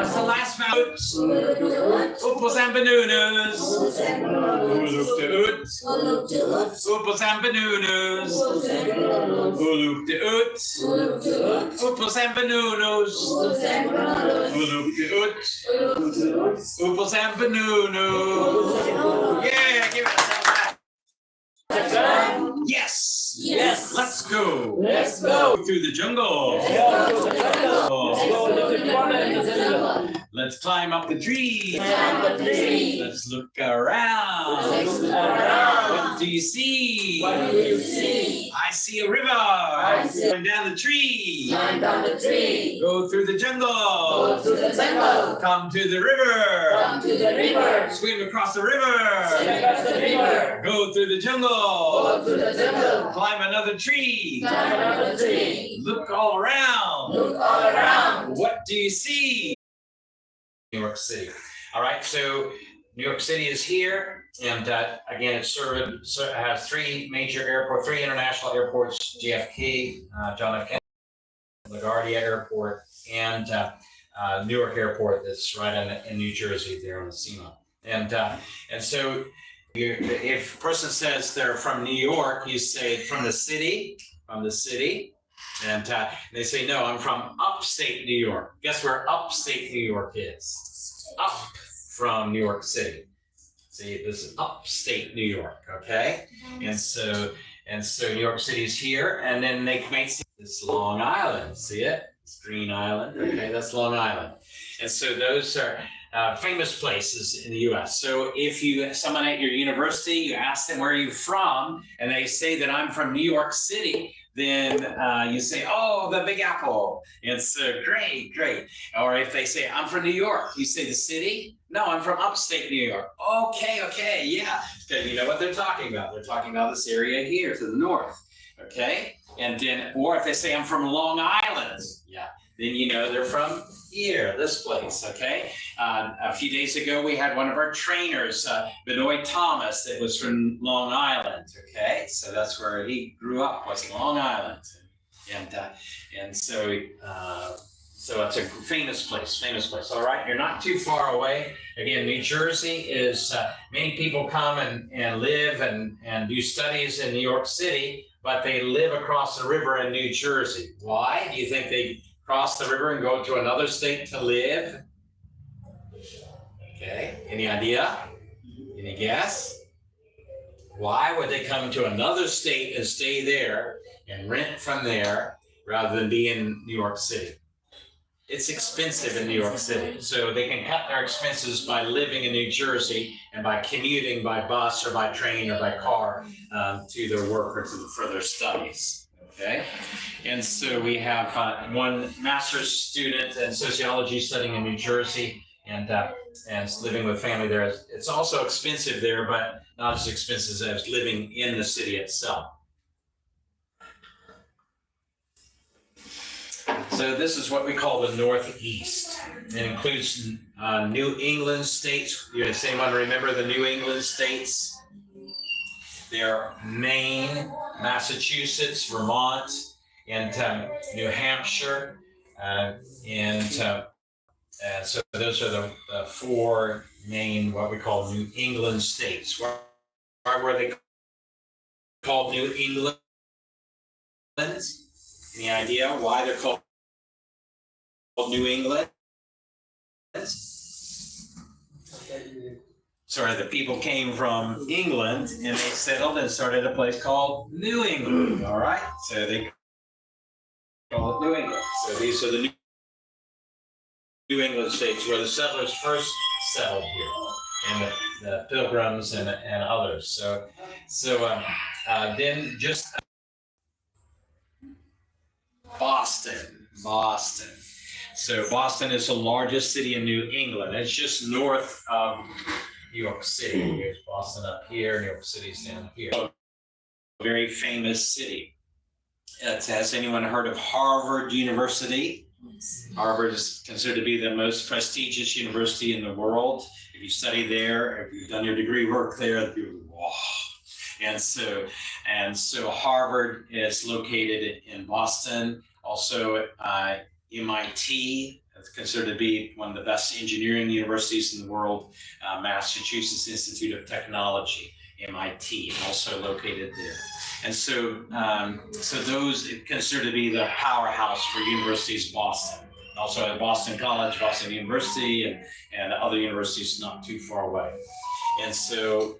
What's the last vowel? Uppos and bananas. Uppos and bananas. Uppos and bananas. Uppos and bananas. Yeah, give it a sound. Yes. Yes. Let's go. Let's go. Through the jungle. Let's climb up the tree. Let's look around. What do you see? I see a river. Climb down the tree. Go through the jungle. Come to the river. Swim across the river. Go through the jungle. Climb another tree. Look all around. What do you see? New York City. All right, so New York City is here, and again, it has three major airports, three international airports: JFK, John F. Kennedy, LaGuardia Airport, and Newark Airport. That's right in New Jersey, there on the SEMA. And so, if a person says they're from New York, you say from the city, and they say, no, I'm from upstate New York. Guess where upstate New York is? Up from New York City. See, this is upstate New York, okay? And so New York City is here, and then they may see this Long Island. See it? It's Green Island. Okay, that's Long Island. And so those are famous places in the U.S. So if someone at your university, you ask them where you're from, and they say that I'm from New York City, then you say, oh, the Big Apple. It's great. Or if they say, I'm from New York, you say the city? No, I'm from upstate New York. Okay, yeah. Because you know what they're talking about. They're talking about this area here to the north, okay? And then, or if they say, I'm from Long Island, yeah, then you know they're from here, this place, okay? A few days ago, we had one of our trainers, Benoit Thomas, that was from Long Island, okay? So that's where he grew up, was Long Island. And so it's a famous place. All right, you're not too far away. Again, New Jersey is, many people come and live and do studies in New York City, but they live across the river in New Jersey. Why? Do you think they cross the river and go to another state to live? Okay, any idea? Any guess? Why would they come to another state and stay there and rent from there rather than be in New York City? It's expensive in New York City, so they can cut their expenses by living in New Jersey and by commuting by bus or by train or by car to their work or for their studies. Okay, and so we have one master's student in sociology studying in New Jersey and living with family there. It's also expensive there, but not as expensive as living in the city itself. So this is what we call the Northeast. It includes New England states. Does anyone remember the New England states? They're Maine, Massachusetts, Vermont, and New Hampshire. So those are the four main, what we call New England states. Why were they called New England? Any idea why they're called New England? Sorry, the people came from England and they settled and started a place called New England. All right, so they call it New England. So these are the New England states where the settlers first settled here, and the Pilgrims and others. So then just Boston. So Boston is the largest city in New England. It's just north of New York City. Here's Boston up here, New York City's down here. A very famous city. Has anyone heard of Harvard University? Harvard is considered to be the most prestigious university in the world. If you study there, if you've done your degree work there, you're wow. And so Harvard is located in Boston. Also MIT, It's considered to be one of the best engineering universities in the world. Massachusetts Institute of Technology, MIT, also located there. And so, so those considered to be the powerhouse for universities of Boston. Also at Boston College, Boston University, and other universities not too far away. And so,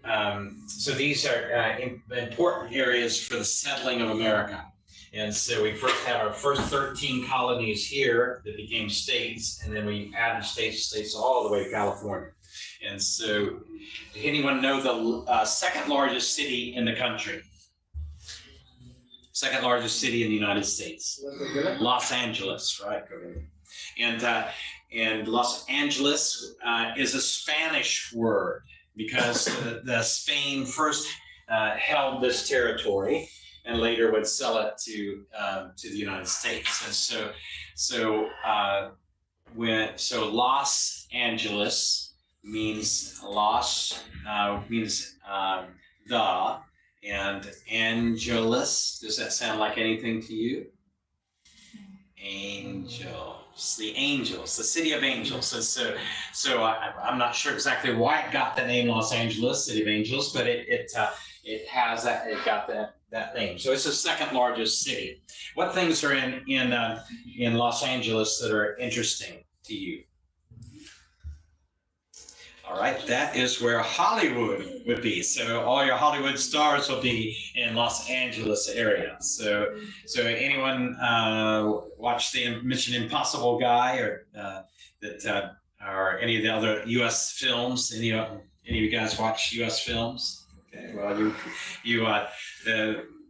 so these are important areas for the settling of America. And so we first had our first 13 colonies here that became states, and then we added states all the way to California. And so, does anyone know the second largest city in the country? Second largest city in the United States? Los Angeles, right? And Los Angeles is a Spanish word because the Spain first held this territory and later would sell it to the United States. And so Los Angeles means the, and Angelus. Does that sound like anything to you? Angels, the angels, the city of angels. And so I'm not sure exactly why it got the name Los Angeles, city of angels, but it has that, it got that name. So it's the second largest city. What things are in Los Angeles that are interesting to you? All right, that is where Hollywood would be. So all your Hollywood stars will be in Los Angeles area. So anyone watch the Mission Impossible guy, or or any of the other U.S. films? Any of you guys watch U.S. films? Okay, well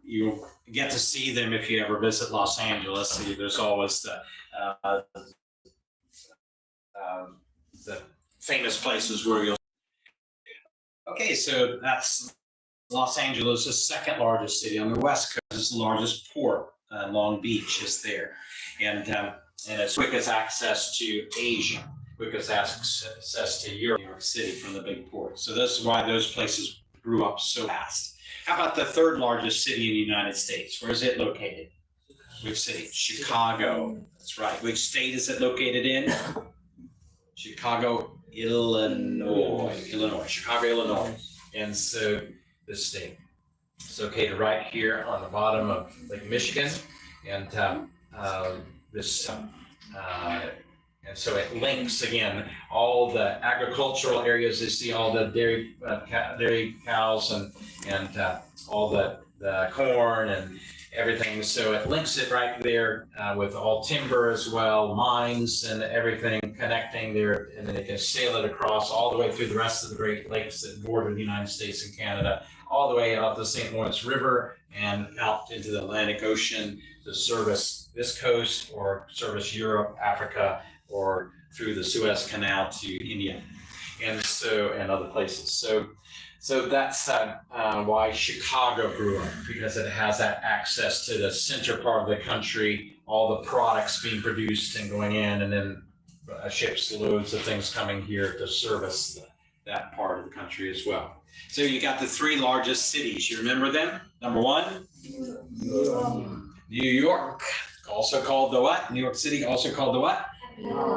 you get to see them if you ever visit Los Angeles. There's always the famous places where you'll. Okay, so that's Los Angeles, the second largest city on the West Coast. It's the largest port. Long Beach is there, and it's quickest access to Asia, quickest access to Europe, New York City from the big port. So that's why those places grew up so fast. How about the third largest city in the United States? Where is it located? Which city? Chicago. That's right. Which state is it located in? Chicago, Illinois. Chicago, Illinois. And so this state is located right here on the bottom of Lake Michigan, and and so it links again all the agricultural areas. You see all the dairy cows and all the corn and everything. So it links it right there with all timber as well, mines and everything connecting there, and then it can sail it across all the way through the rest of the Great Lakes that border the United States and Canada, all the way out the St. Lawrence River and out into the Atlantic Ocean to service this coast or service Europe, Africa, or through the Suez Canal to India, and other places. So that's why Chicago grew up, because it has that access to the center part of the country, all the products being produced and going in, and then ships loads of things coming here to service that part of the country as well. So you got the three largest cities. You remember them? Number one, New York, also called the what? New York City, also called the what?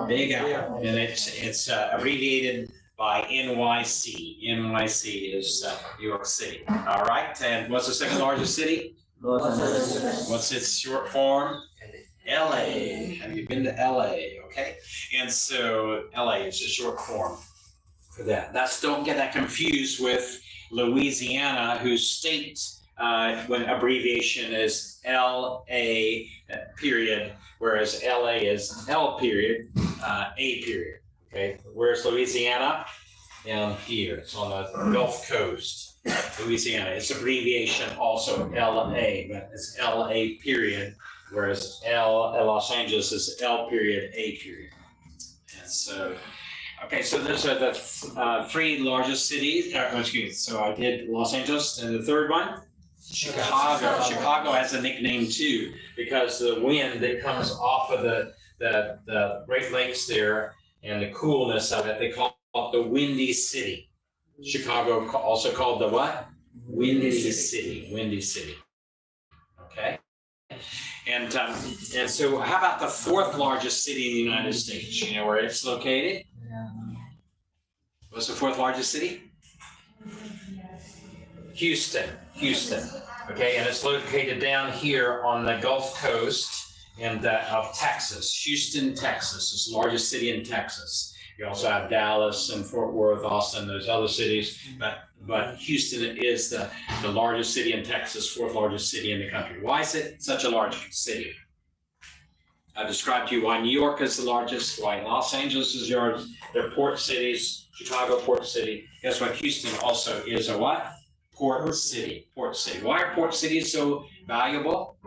Big Apple, and it's abbreviated by NYC. NYC is New York City. All right, and what's the second largest city? What's its short form? LA. Have you been to LA? Okay, and so LA is a short form for that. Don't get that confused with Louisiana, whose state when abbreviation is LA period, whereas LA is L period, A period. Okay, where's Louisiana? Down here. It's on the Gulf Coast. Louisiana. It's abbreviation also LA, but it's LA period, whereas Los Angeles is L period, A period. And so, okay, so those are the three largest cities. So I did Los Angeles, and the third one? Chicago. Chicago has a nickname too, because the wind that comes off of the Great Lakes there and the coolness of it, they call it the Windy City. Chicago also called the what? Windy City. Windy City. Okay. And so how about the fourth largest city in the United States? You know where it's located? What's the fourth largest city? Houston. Okay, and it's located down here on the Gulf Coast of Texas. Houston, Texas is the largest city in Texas. You also have Dallas and Fort Worth, Austin, those other cities, but Houston is the largest city in Texas, fourth largest city in the country. Why is it such a large city? I described to you why New York is the largest, why Los Angeles is yours. They're port cities, Chicago, port city. Guess what? Houston also is a what? Port city. Why are port cities so valuable?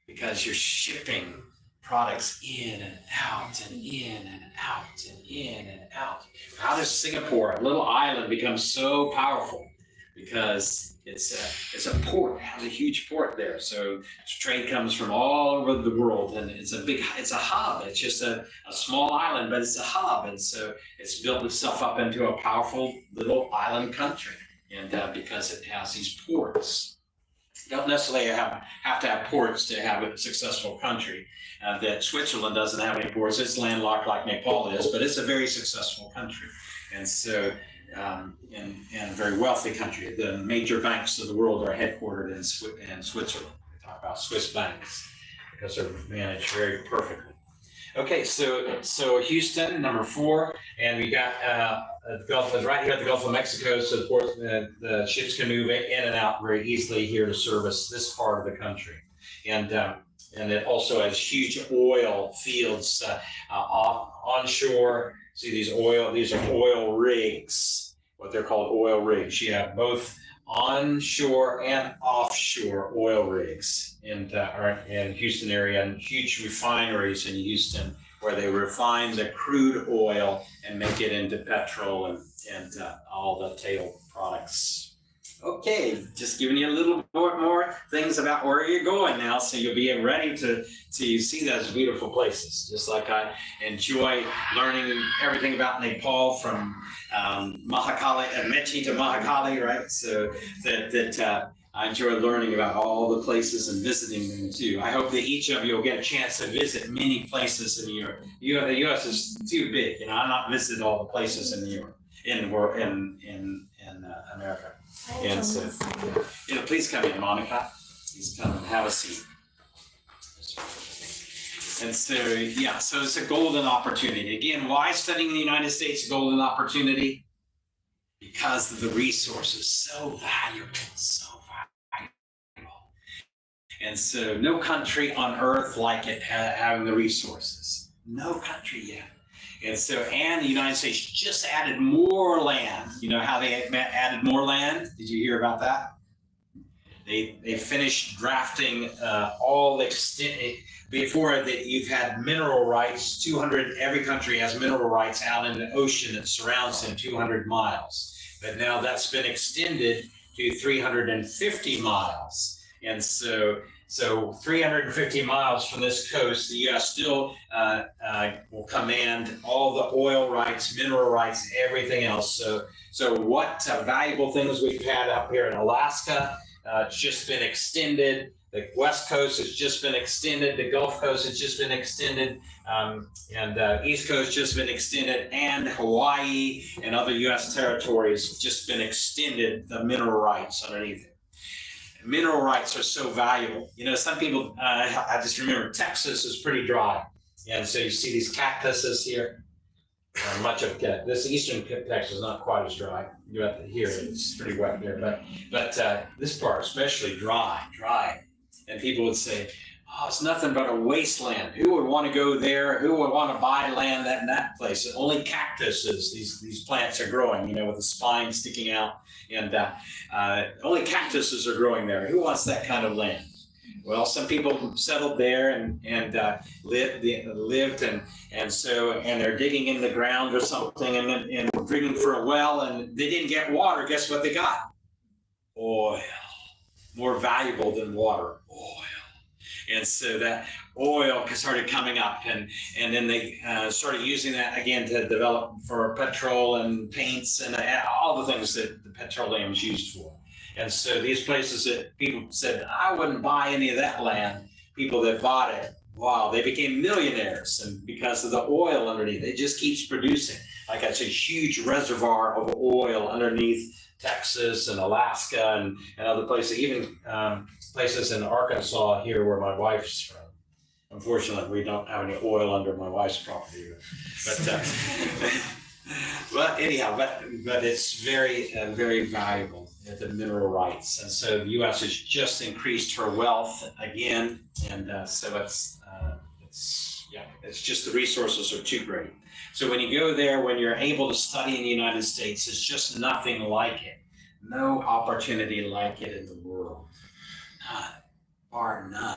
Because you're shipping products in and out and in and out and in and out. How does Singapore, a little island, become so powerful? Because it's a port, it has a huge port there. So trade comes from all over the world, and it's a hub. It's just a small island, but it's a hub. And so it's built itself up into a powerful little island country. And because it has these ports. You don't necessarily have to have ports to have a successful country. That Switzerland doesn't have any ports. It's landlocked like Nepal is, but it's a very successful country. And so, and a very wealthy country. The major banks of the world are headquartered in Switzerland. We talk about Swiss banks because they're managed very perfectly. Okay, so Houston, number 4, and we got the Gulf is right here at the Gulf of Mexico, so the ships can move in and out very easily here to service this part of the country, and it also has huge oil fields onshore. See these are oil rigs, what they're called oil rigs. You have both onshore and offshore oil rigs in Houston area, and huge refineries in Houston where they refine the crude oil and make it into petrol and all the tail products. Okay, just giving you a little more things about where you're going now, so you'll be ready to see those beautiful places. Just like I enjoy learning everything about Nepal from Mahakali, Mechi to Mahakali, right? So that I enjoy learning about all the places and visiting them too. I hope that each of you will get a chance to visit many places in Europe. The U.S. is too big. I'm not visited all the places in Europe, in America. And so, please come in, Monica. Please come and have a seat. And so, so it's a golden opportunity. Again, why studying in the United States a golden opportunity? Because of the resources, so valuable. And so no country on earth like it having the resources. No country yet. And so, and the United States just added more land. You know how they added more land? Did you hear about that? They finished drafting all the extent. Before that, you've had mineral rights. Every country has mineral rights out in the ocean that surrounds them 200 miles. But now that's been extended to 350 miles. And so 350 miles from this coast, the U.S. still will command all the oil rights, mineral rights, everything else. So what valuable things we've had up here in Alaska, it's just been extended. The West Coast has just been extended. The Gulf Coast has just been extended. And East Coast just been extended. And Hawaii and other U.S. territories have just been extended, the mineral rights underneath it. Mineral rights are so valuable. Some people, I just remember Texas is pretty dry. And so you see these cactuses here. Much of this eastern Texas is not quite as dry. Here it's pretty wet here, but this part especially dry. And people would say, oh, it's nothing but a wasteland. Who would want to go there? Who would want to buy land in that place? Only cactuses, these plants are growing, with the spine sticking out. And only cactuses are growing there. Who wants that kind of land? Well, some people settled there and lived and they're digging in the ground or something and digging for a well, and they didn't get water. Guess what they got? Oil. More valuable than water. Oil. And so that oil started coming up, and then they started using that again to develop for petrol and paints and all the things that the petroleum is used for. And so these places that people said, I wouldn't buy any of that land. people that bought it, wow, they became millionaires, and because of the oil underneath, it just keeps producing. Like it's a huge reservoir of oil underneath Texas and Alaska and other places, even places in Arkansas here where my wife's from. Unfortunately, we don't have any oil under my wife's property, but anyhow, but it's very very valuable, the mineral rights, and so the U.S. has just increased her wealth again, and so it's just the resources are too great. So when you go there, when you're able to study in the United States, it's just nothing like it. No opportunity like it in the world. None, bar none.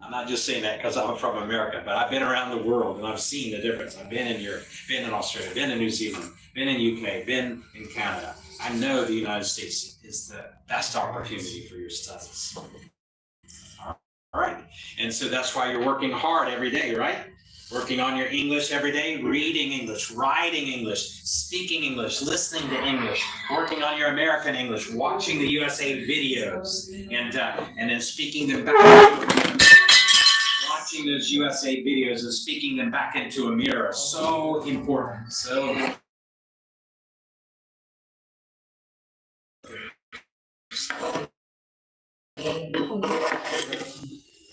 I'm not just saying that because I'm from America, but I've been around the world and I've seen the difference. I've been in Europe, been in Australia, been in New Zealand, been in UK, been in Canada. I know the United States is the best opportunity for your studies. All right, and so that's why you're working hard every day, right? Working on your English every day, reading English, writing English, speaking English, listening to English, working on your American English, watching the USA videos, and then speaking them back. Watching those USA videos and speaking them back into a mirror. So important. So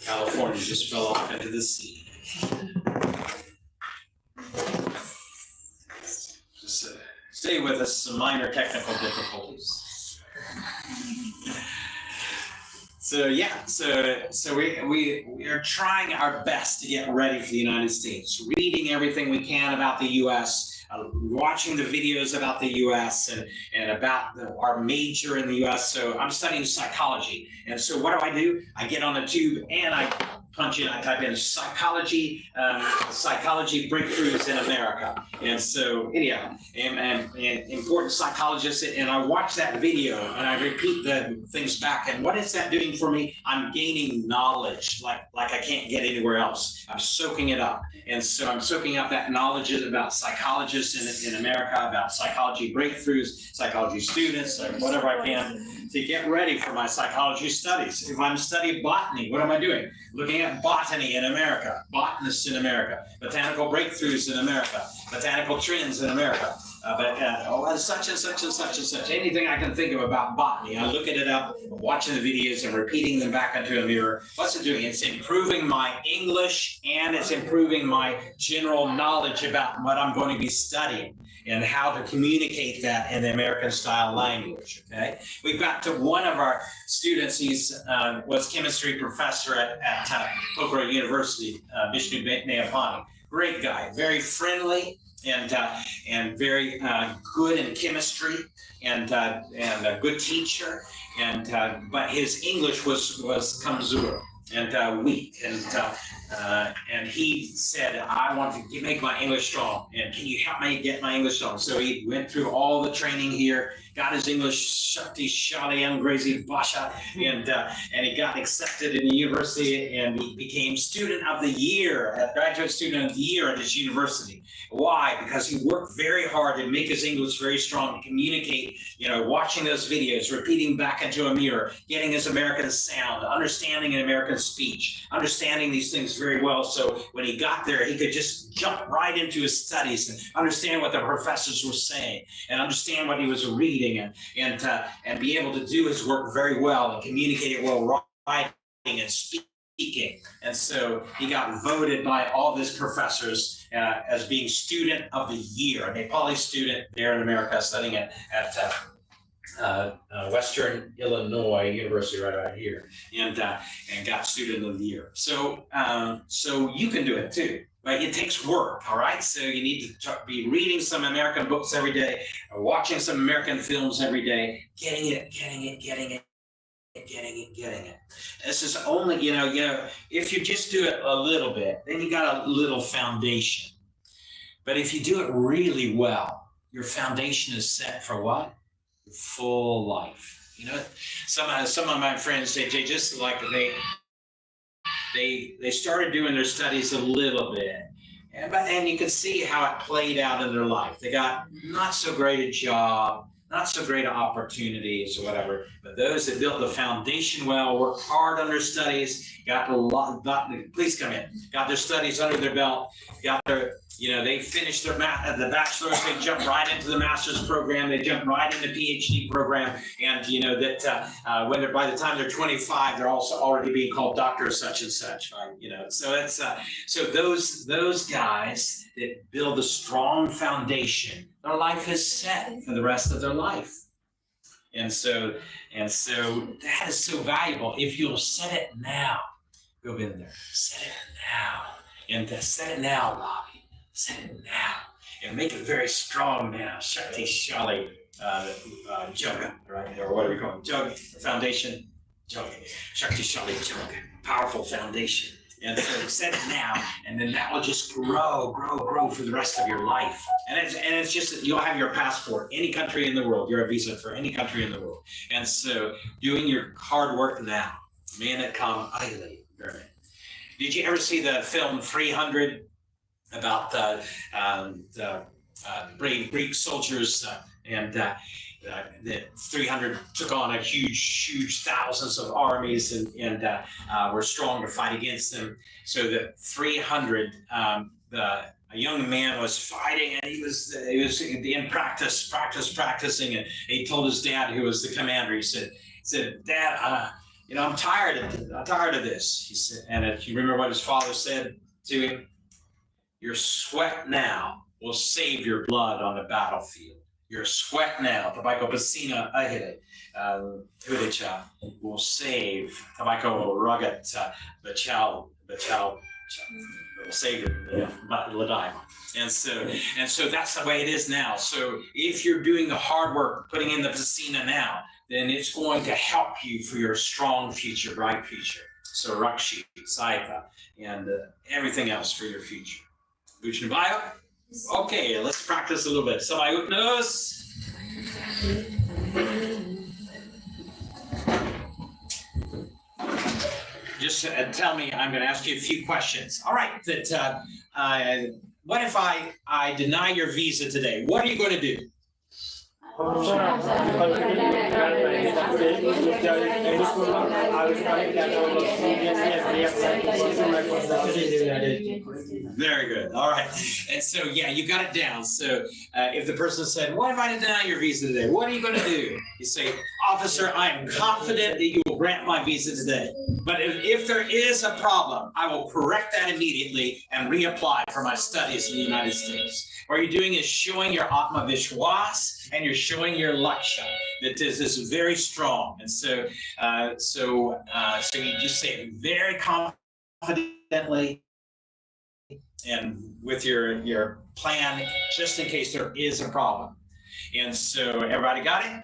California just fell off into the sea. Just stay with us, some minor technical difficulties. So we are trying our best to get ready for the United States, reading everything we can about the U.S., watching the videos about the U.S. and about our major in the U.S. So I'm studying psychology, and so what do? I get on the tube and I punch in, I type in psychology breakthroughs in America, and so anyhow, and important psychologists, and I watch that video and I repeat the things back, and what is that doing for me? I'm gaining knowledge like I can't get anywhere else. I'm soaking it up, and so I'm soaking up that knowledge about psychologists in America, about psychology breakthroughs, psychology students, or whatever I can to get ready for my psychology studies. If I'm studying botany, what am I doing? Looking at botany in America, botanists in America, botanical breakthroughs in America, botanical trends in America, such and such and such and such. Anything I can think of about botany, I look at it up, watching the videos and repeating them back into a mirror. What's it doing? It's improving my English and it's improving my general knowledge about what I'm going to be studying and how to communicate that in the American style language. Okay, we've got to one of our students. He's was chemistry professor at Pokora University, Vishnu Nayapani. Great guy, very friendly and very good in chemistry and a good teacher. But his English was kamzur and weak, and he said, I want to make my English strong, and can you help me get my English strong? So he went through all the training here, got his English Shakti Shalayam Grazi Basha, and he got accepted in the university, and he became student of the year, graduate student of the year at his university. Why? Because he worked very hard to make his English very strong, to communicate, watching those videos, repeating back into a mirror, getting his American sound, understanding an American speech, understanding these things very well. So when he got there, he could just jump right into his studies and understand what the professors were saying and understand what he was reading and be able to do his work very well and communicate it well, writing and speaking. And so he got voted by all these professors as being student of the year, a Nepali student there in America studying at Western Illinois University right out here, and got student of the year. So you can do it too. But it takes work, all right? So you need to be reading some American books every day, or watching some American films every day, getting it. This is only, if you just do it a little bit, then you got a little foundation. But if you do it really well, your foundation is set for what? Full life. Some of my friends say, Jay, just like they started doing their studies a little bit, and you can see how it played out in their life. They got not so great a job, not so great opportunities or whatever, but those that built the foundation well, worked hard on their studies, please come in, got their studies under their belt, got their, they finished the bachelor's, they jumped right into the master's program, they jumped right into the PhD program, and when by the time they're 25, they're also already being called Dr. such and such, right? So it's so those guys that build a strong foundation, their life is set for the rest of their life. And so that is so valuable. If you'll set it now, go in there, set it now. And set it now, Bobby. Set it now. And make it very strong now. Shakti Shali Yoga, right? Or what do we call it? Yoga, foundation. Yoga. Shakti Shali Yoga. Powerful foundation. And so set it now, and then that will just grow for the rest of your life. And it's just that you'll have your passport, any country in the world. You're a visa for any country in the world. And so doing your hard work now. Minda kam aile. Did you ever see the film 300 about the brave Greek soldiers and the 300 took on a huge thousands of armies and were strong to fight against them. So the 300, a young man was fighting, and he was in practicing, and he told his dad, who was the commander, he said, Dad, I'm tired of this. He said, and if you remember what his father said to him, your sweat now will save your blood on the battlefield. Your sweat now, tabako pasina ahile, hudicha, will save tabako rugged, bachal, will save your ladaima. And so that's the way it is now. So if you're doing the hard work, putting in the pasina now, then it's going to help you for your strong future, bright future. So Rakshi, Saika, and everything else for your future. Buchnabaya? Okay, let's practice a little bit. Samayutnos. Just tell me, I'm going to ask you a few questions. All right, what if I deny your visa today? What are you going to do? Very good. All right. And so, yeah, you got it down. So if the person said, what if I deny your visa today? What are you going to do? You say, officer, I am confident that you will grant my visa today. But if there is a problem, I will correct that immediately and reapply for my studies in the United States. What you're doing is showing your Atma Vishwas and you're showing your Laksha, that this is very strong. And so you just say it very confidently and with your plan, just in case there is a problem. And so everybody got it?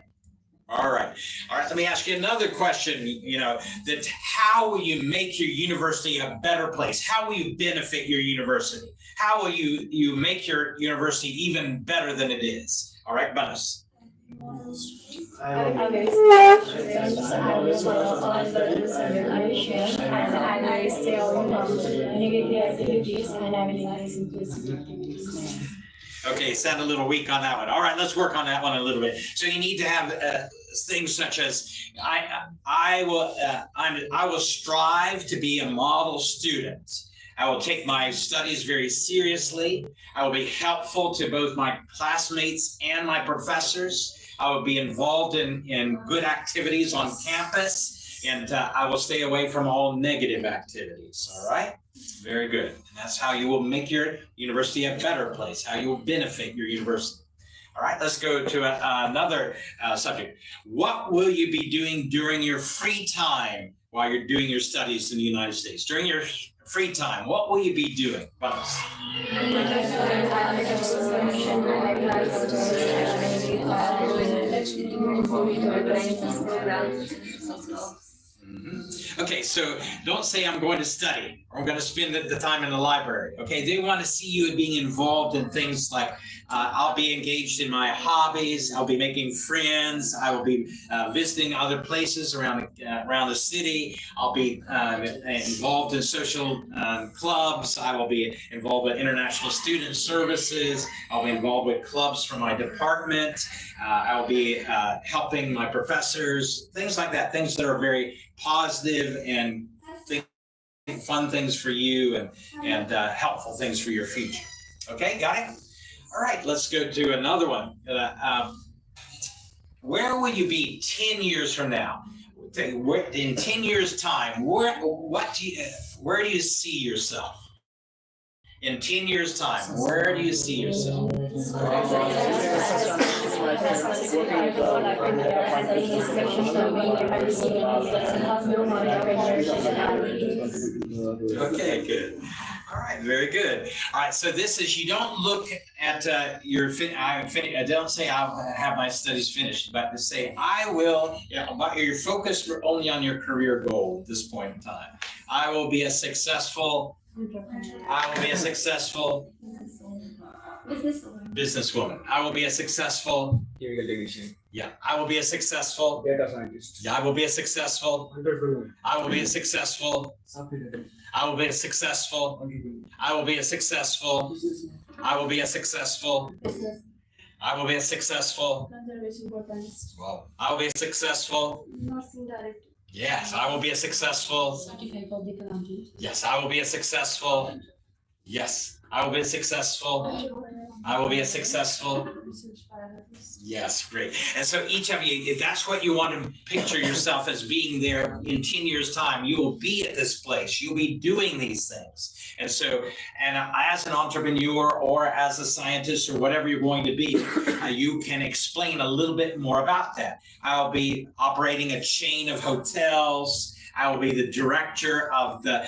All right, let me ask you another question, that how will you make your university a better place? How will you benefit your university? How will you make your university even better than it is? All right, Banus. Okay, sound a little weak on that one. All right, let's work on that one a little bit. So you need to have things such as I will strive to be a model student. I will take my studies very seriously. I will be helpful to both my classmates and my professors. I will be involved in good activities on campus, and I will stay away from all negative activities. All right? Very good. And that's how you will make your university a better place, how you will benefit your university. All right, let's go to another subject. What will you be doing during your free time while you're doing your studies in the United States? During your free time, what will you be doing? Okay, so don't say I'm going to study or I'm going to spend the time in the library. Okay, they want to see you being involved in things like I'll be engaged in my hobbies. I'll be making friends. I will be visiting other places around the city. I'll be involved in social clubs. I will be involved with international student services. I'll be involved with clubs from my department. I will be helping my professors. Things like that. Things that are very positive and fun things for you and helpful things for your future. Okay, got it? All right, let's go to another one. Where will you be 10 years from now? In 10 years' time, where do you see yourself? In 10 years' time, where do you see yourself? Okay, good. All right, very good. All right, so this is, you don't look at I don't say I'll have my studies finished, but to say I will, but you're focused only on your career goal at this point in time. I will be a successful businesswoman. I will be a successful I will be a successful data scientist. I will be a successful Entrepreneur. I will be a successful Software. I will be a successful I will be a successful I will be a successful I will be a successful Conservation botanist. Wow. I will be a successful Nursing director. Yes, I will be a successful Certified public accountant. Yes, I will be a successful Yes, I will be a successful I will be a successful Research biologist. Yes, great. And so each of you, if that's what you want to picture yourself as being there in 10 years' time, you will be at this place. You'll be doing these things. And so, and as an entrepreneur or as a scientist or whatever you're going to be, you can explain a little bit more about that. I'll be operating a chain of hotels. I will be the director of the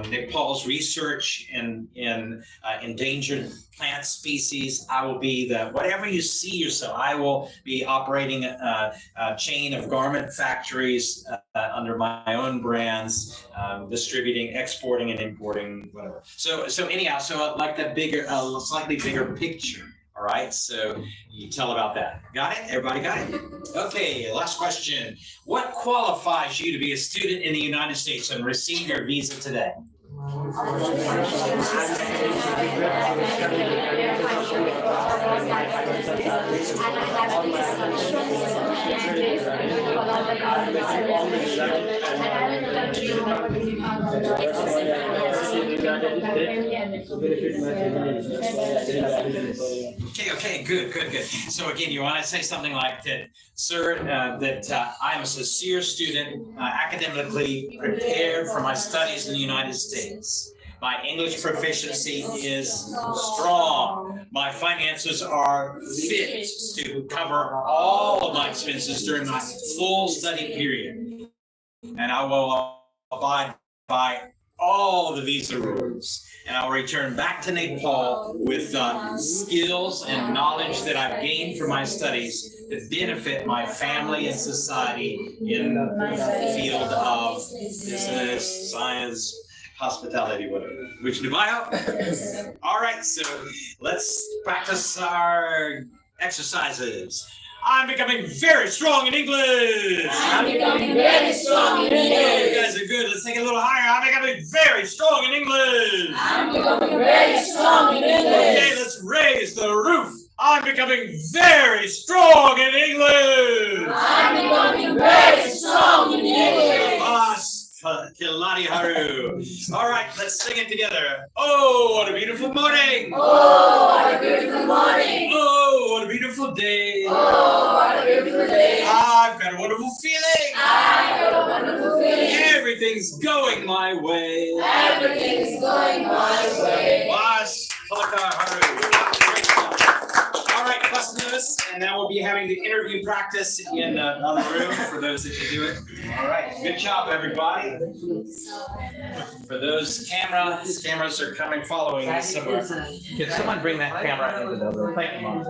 Nepal's research in endangered plant species. I will be whatever you see yourself. I will be operating a chain of garment factories under my own brands, distributing, exporting, and importing, whatever. So anyhow, so like the slightly bigger picture. All right, so you tell about that. Got it? Everybody got it? Okay, last question. What qualifies you to be a student in the United States and receive your visa today? Okay, good. So again, you want to say something like that, sir, that I am a sincere student, academically prepared for my studies in the United States. My English proficiency is strong. My finances are fit to cover all of my expenses during my full study period. And I will abide by all the visa rules. And I'll return back to Nepal with skills and knowledge that I've gained from my studies that benefit my family and society in the field of business, science, hospitality, whatever. Which do I? All right, so let's practice our exercises. I'm becoming very strong in English. I'm becoming very strong in English. You guys are good. Let's take it a little higher. I'm becoming very strong in English. I'm becoming very strong in English. Okay, let's raise the roof. I'm becoming very strong in English. I'm becoming very strong in English. Kilari Haru. All right, let's sing it together. Oh, what a beautiful morning. Oh, what a beautiful morning. Oh, what a beautiful day. Oh, what a beautiful day. I've got a wonderful feeling. I've got a wonderful feeling. Everything's going my way. Everything's going my way. All right, customers, and now we'll be having the interview practice in another room for those that can do it. All right, good job, everybody. For those cameras are coming following us somewhere. Can someone bring that camera into the room? Thank you, Mom.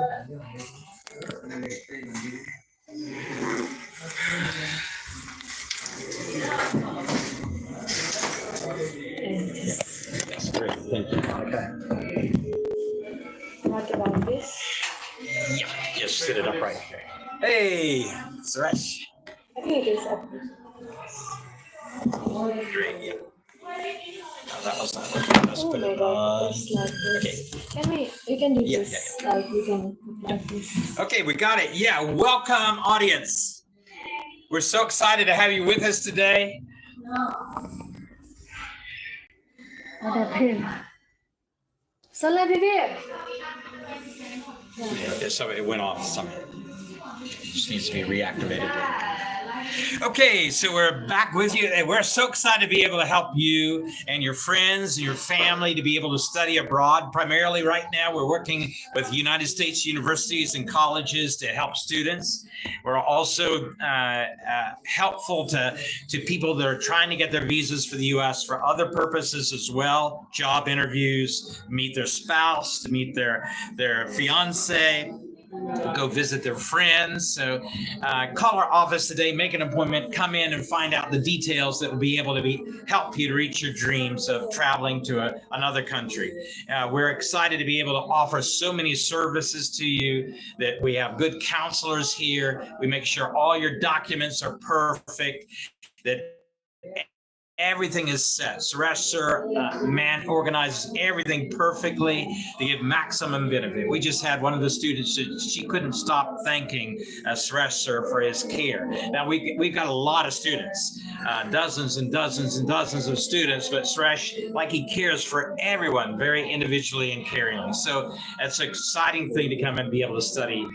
what about this? Yeah, just sit it upright. Hey, Suresh. I think it is up. Great, yeah. No, that was not working. Let's Oh put my it god, on. it's like this. Okay. We can do Yeah, this. Like we can put like this. Okay, we got it. Yeah, welcome, audience. We're so excited to have you with us today. Ada pin. Salah Didi. Yeah, so it went off. Something just needs to be reactivated. Okay, so we're back with you, and we're so excited to be able to help you and your friends and your family to be able to study abroad. Primarily right now, we're working with United States universities and colleges to help students. We're also helpful to people that are trying to get their visas for the U.S. for other purposes as well, job interviews, meet their spouse, to meet their fiance, go visit their friends. So call our office today, make an appointment, come in and find out the details that will be able to help you to reach your dreams of traveling to another country. We're excited to be able to offer so many services to you, that we have good counselors here. We make sure all your documents are perfect, that everything is set. Suresh sir, man, organizes everything perfectly to give maximum benefit. We just had one of the students that she couldn't stop thanking Suresh sir for his care. Now we've got a lot of students, dozens and dozens and dozens of students, but Suresh, like he cares for everyone very individually and caringly. So it's an exciting thing to come and be able to study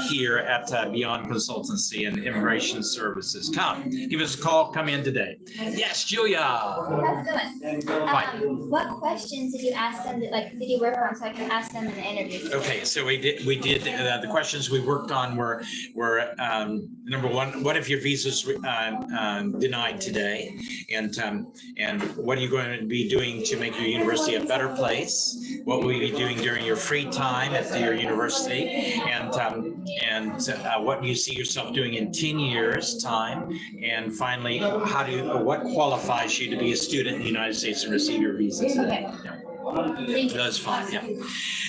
here at Beyond Consultancy and Immigration Services. Come, give us a call, come in today. Yes, Julia. How's it going? Fine. What questions did you ask them? Did you work on so I can ask them in the interview? Okay, so we did. The questions we worked on were number one, what if your visa's denied today, and what are you going to be doing to make your university a better place? What will you be doing during your free time at your university, and what do you see yourself doing in 10 years time? And finally, what qualifies you to be a student in the United States and receive your visa today? Okay. Yeah. That's fine, yeah.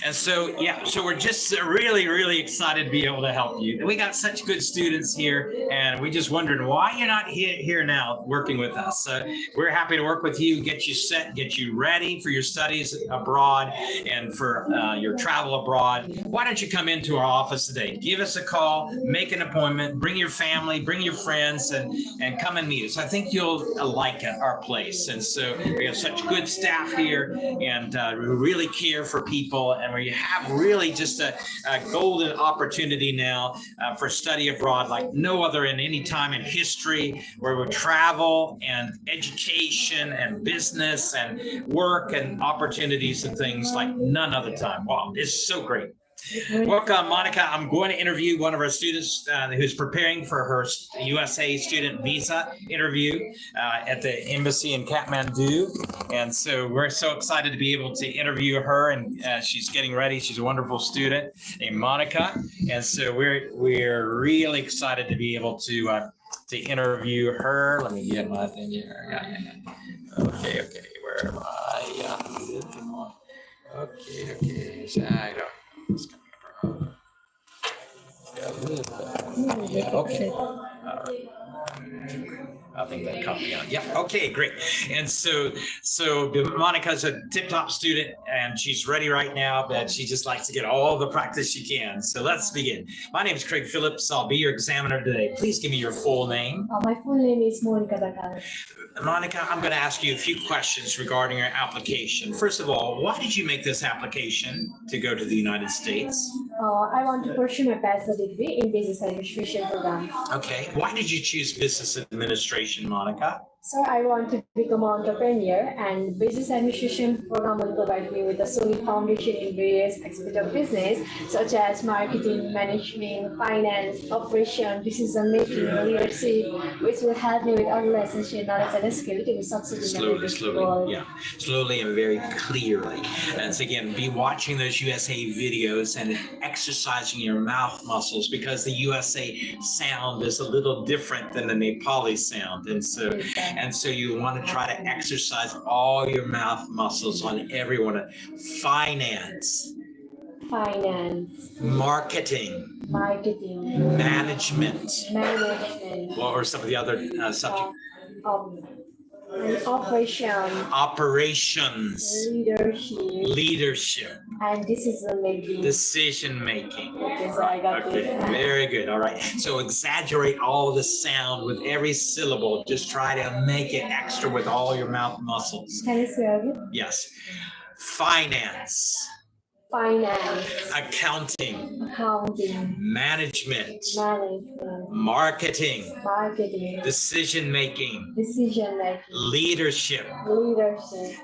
And so we're just really, really excited to be able to help you. We got such good students here, and we just wondering why you're not here now working with us. So we're happy to work with you, get you set, get you ready for your studies abroad and for your travel abroad. Why don't you come into our office today? Give us a call, make an appointment, bring your family, bring your friends, and come and meet us. I think you'll like our place. And so we have such good staff here, and we really care for people, and we have really just a golden opportunity now for study abroad like no other in any time in history, where we travel and education and business and work and opportunities and things like none other time. Wow, it's so great. Welcome, Monica. I'm going to interview one of our students who's preparing for her USA student visa interview at the embassy in Kathmandu. And so we're so excited to be able to interview her, and she's getting ready. She's a wonderful student named Monica. And so we're really excited to be able to interview her. Let me get my thing here. Yeah. Okay. Where am I? Okay. So I don't. It's coming around. Yeah, okay. I think that caught me on. Yeah, okay, great. And so Monica's a tip-top student, and she's ready right now, but she just likes to get all the practice she can. So let's begin. My name is Craig Phillips. I'll be your examiner today. Please give me your full name. My full name is Monica Dakar. Monica, I'm going to ask you a few questions regarding your application. First of all, why did you make this application to go to the United States? I want to pursue my bachelor degree in business administration program. Okay. Why did you choose business administration, Monica? So I want to become an entrepreneur, and business administration program will provide me with a solid foundation in various aspects of business, such as marketing, management, finance, operation, decision making, leadership, which will help me with all essential knowledge and skills to be successful in the Slowly, slowly and very clearly. And so again, be watching those USA videos and exercising your mouth muscles, because the USA sound is a little different than the Nepali sound, and so you want to try to exercise all your mouth muscles on everyone. Finance, finance, marketing, marketing, management. management, What were some of the other subjects? and operation, Operations, leadership, leadership, and decision making. decision making. Okay, so I got Okay, this. very good. All right. So exaggerate all the sound with every syllable. Just try to make it extra with all your mouth muscles. Can you swear it? Yes. Finance, Finance, accounting, accounting, management, management, marketing, marketing, decision making, decision making, leadership, leadership,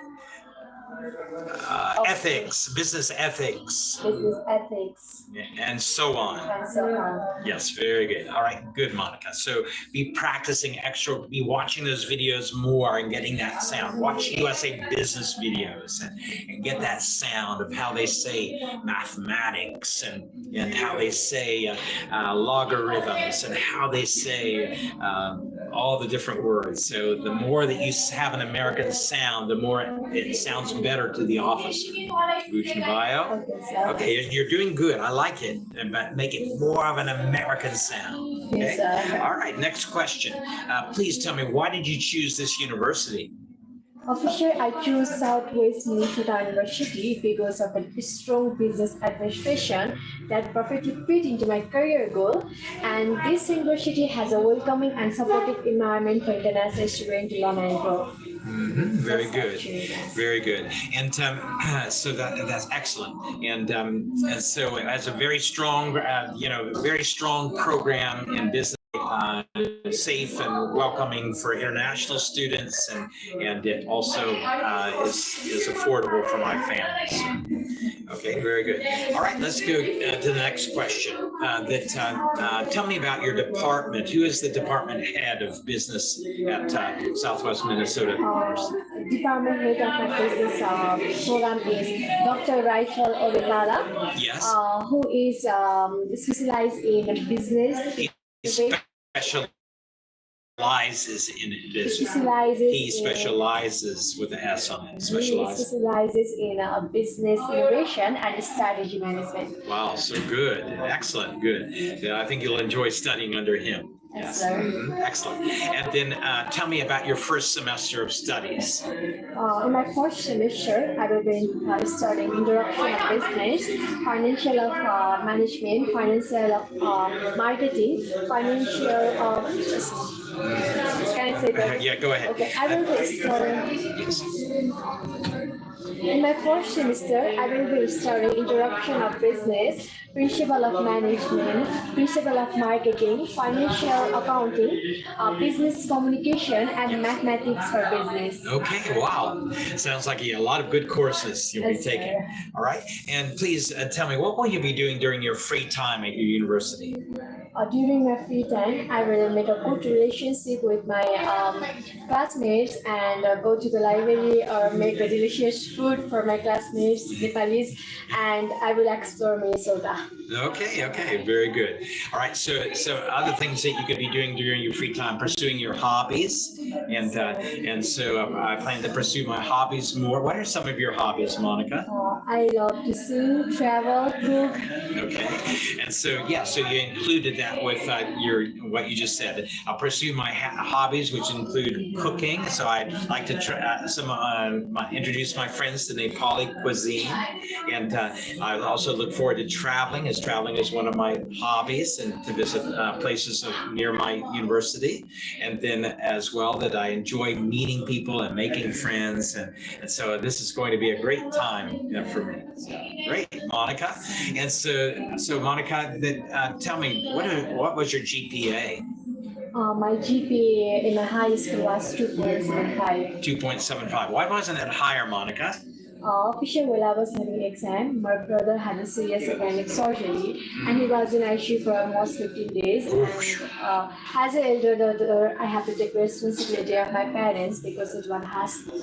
ethics, business ethics, business ethics, and so on. and so on. Yes, very good. All right, good, Monica. So be practicing extra, be watching those videos more and getting that sound. Watch USA business videos and get that sound of how they say mathematics and how they say logarithms and how they say all the different words. So the more that you have an American sound, the more it sounds better to the officer. Bushnabayo? Okay, you're doing good. I like it, but make it more of an American sound. Okay. Yes, sir. All right. Next question. Please tell me, why did you choose this university? Officially, I chose Southwest Minnesota University because of a strong business administration that perfectly fit into my career goal. And this university has a welcoming and supportive environment for international students to learn and grow. Very good, very good. And so that's excellent. And so as a very strong, very strong program in business. Safe and welcoming for international students, and it also is affordable for my families. Okay, very good. All right, let's go to the next question. Tell me about your department. Who is the department head of business at Southwest Minnesota University? Department head of my business program is Dr. Rachel Odebala, Yes. Who is specialized in business. He specializes in business. Specializes He specializes with an S on it. He Specializes. specializes in business innovation and strategy management. Wow, so good. Excellent, good. Yeah, I think you'll enjoy studying under him. Yes, sir. Excellent. And then tell me about your first semester of studies. In my first semester, I will be studying introduction of business, financial of management, financial of marketing, financial of. Can I say that? Yeah, go ahead. Okay, I will be studying. Yes. In my first semester, I will be studying introduction of business, principle of management, principle of marketing, financial accounting, business communication, and mathematics for business. Okay, wow. Sounds like a lot of good courses you'll be Yes, taking. sir. All right. And please tell me, what will you be doing during your free time at your university? During my free time, I will make a good relationship with my classmates and go to the library or make a delicious food for my classmates, Nepalis, and I will explore Minnesota. Okay, very good. All right, so other things that you could be doing during your free time, pursuing your hobbies, and so I plan to pursue my hobbies more. What are some of your hobbies, Monica? I love to sing, travel, cook. Okay, and so so you included that with what you just said. I'll pursue my hobbies, which include cooking. So I'd like to introduce my friends to Nepali cuisine, and I also look forward to traveling, as traveling is one of my hobbies, and to visit places near my university, and then as well that I enjoy meeting people and making friends, and so this is going to be a great time for me. So, great, Monica. And so Monica, tell me, what was your GPA? My GPA in my high school was 2.75. 2.75. Why wasn't it higher, Monica? Official while I was having exam, my brother had a serious appendix surgery and he was in ICU for almost 15 days. And as an elder daughter, I have to take responsibility of my parents because it was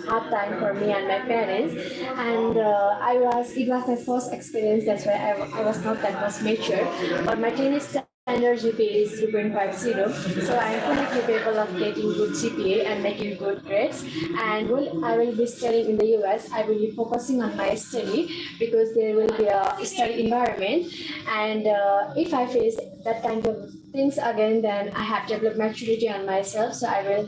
hard time for me and my parents. And it was my first experience, that's why I was not that much mature. But my tennis standard GPA is 3.50, so I am fully capable of getting good GPA and making good grades. And when I will be studying in the US, I will be focusing on my study because there will be a study environment. And if I face that kind of things again, then I have developed maturity on myself, so I will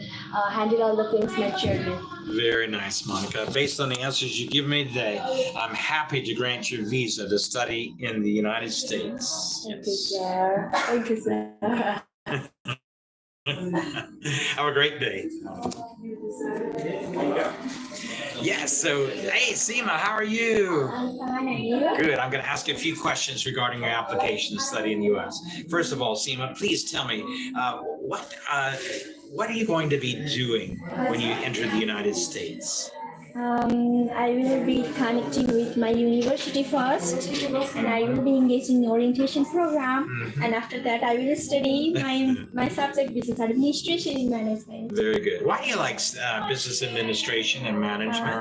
handle all the things maturely. Very nice, Monica. Based on the answers you give me today, I'm happy to grant you a visa to study in the United States. Thank you, sir. Thank you, sir. Have a great day. Yes, so hey, Seema, how are you? I'm fine, and you? Good. I'm going to ask you a few questions regarding your application to study in the U.S. First of all, Seema, please tell me what are you going to be doing when you enter the United States? I will be connecting with my university first, and I will be engaging in orientation program, and after that I will study my subject business administration in management. Very good. Why do you like business administration and management?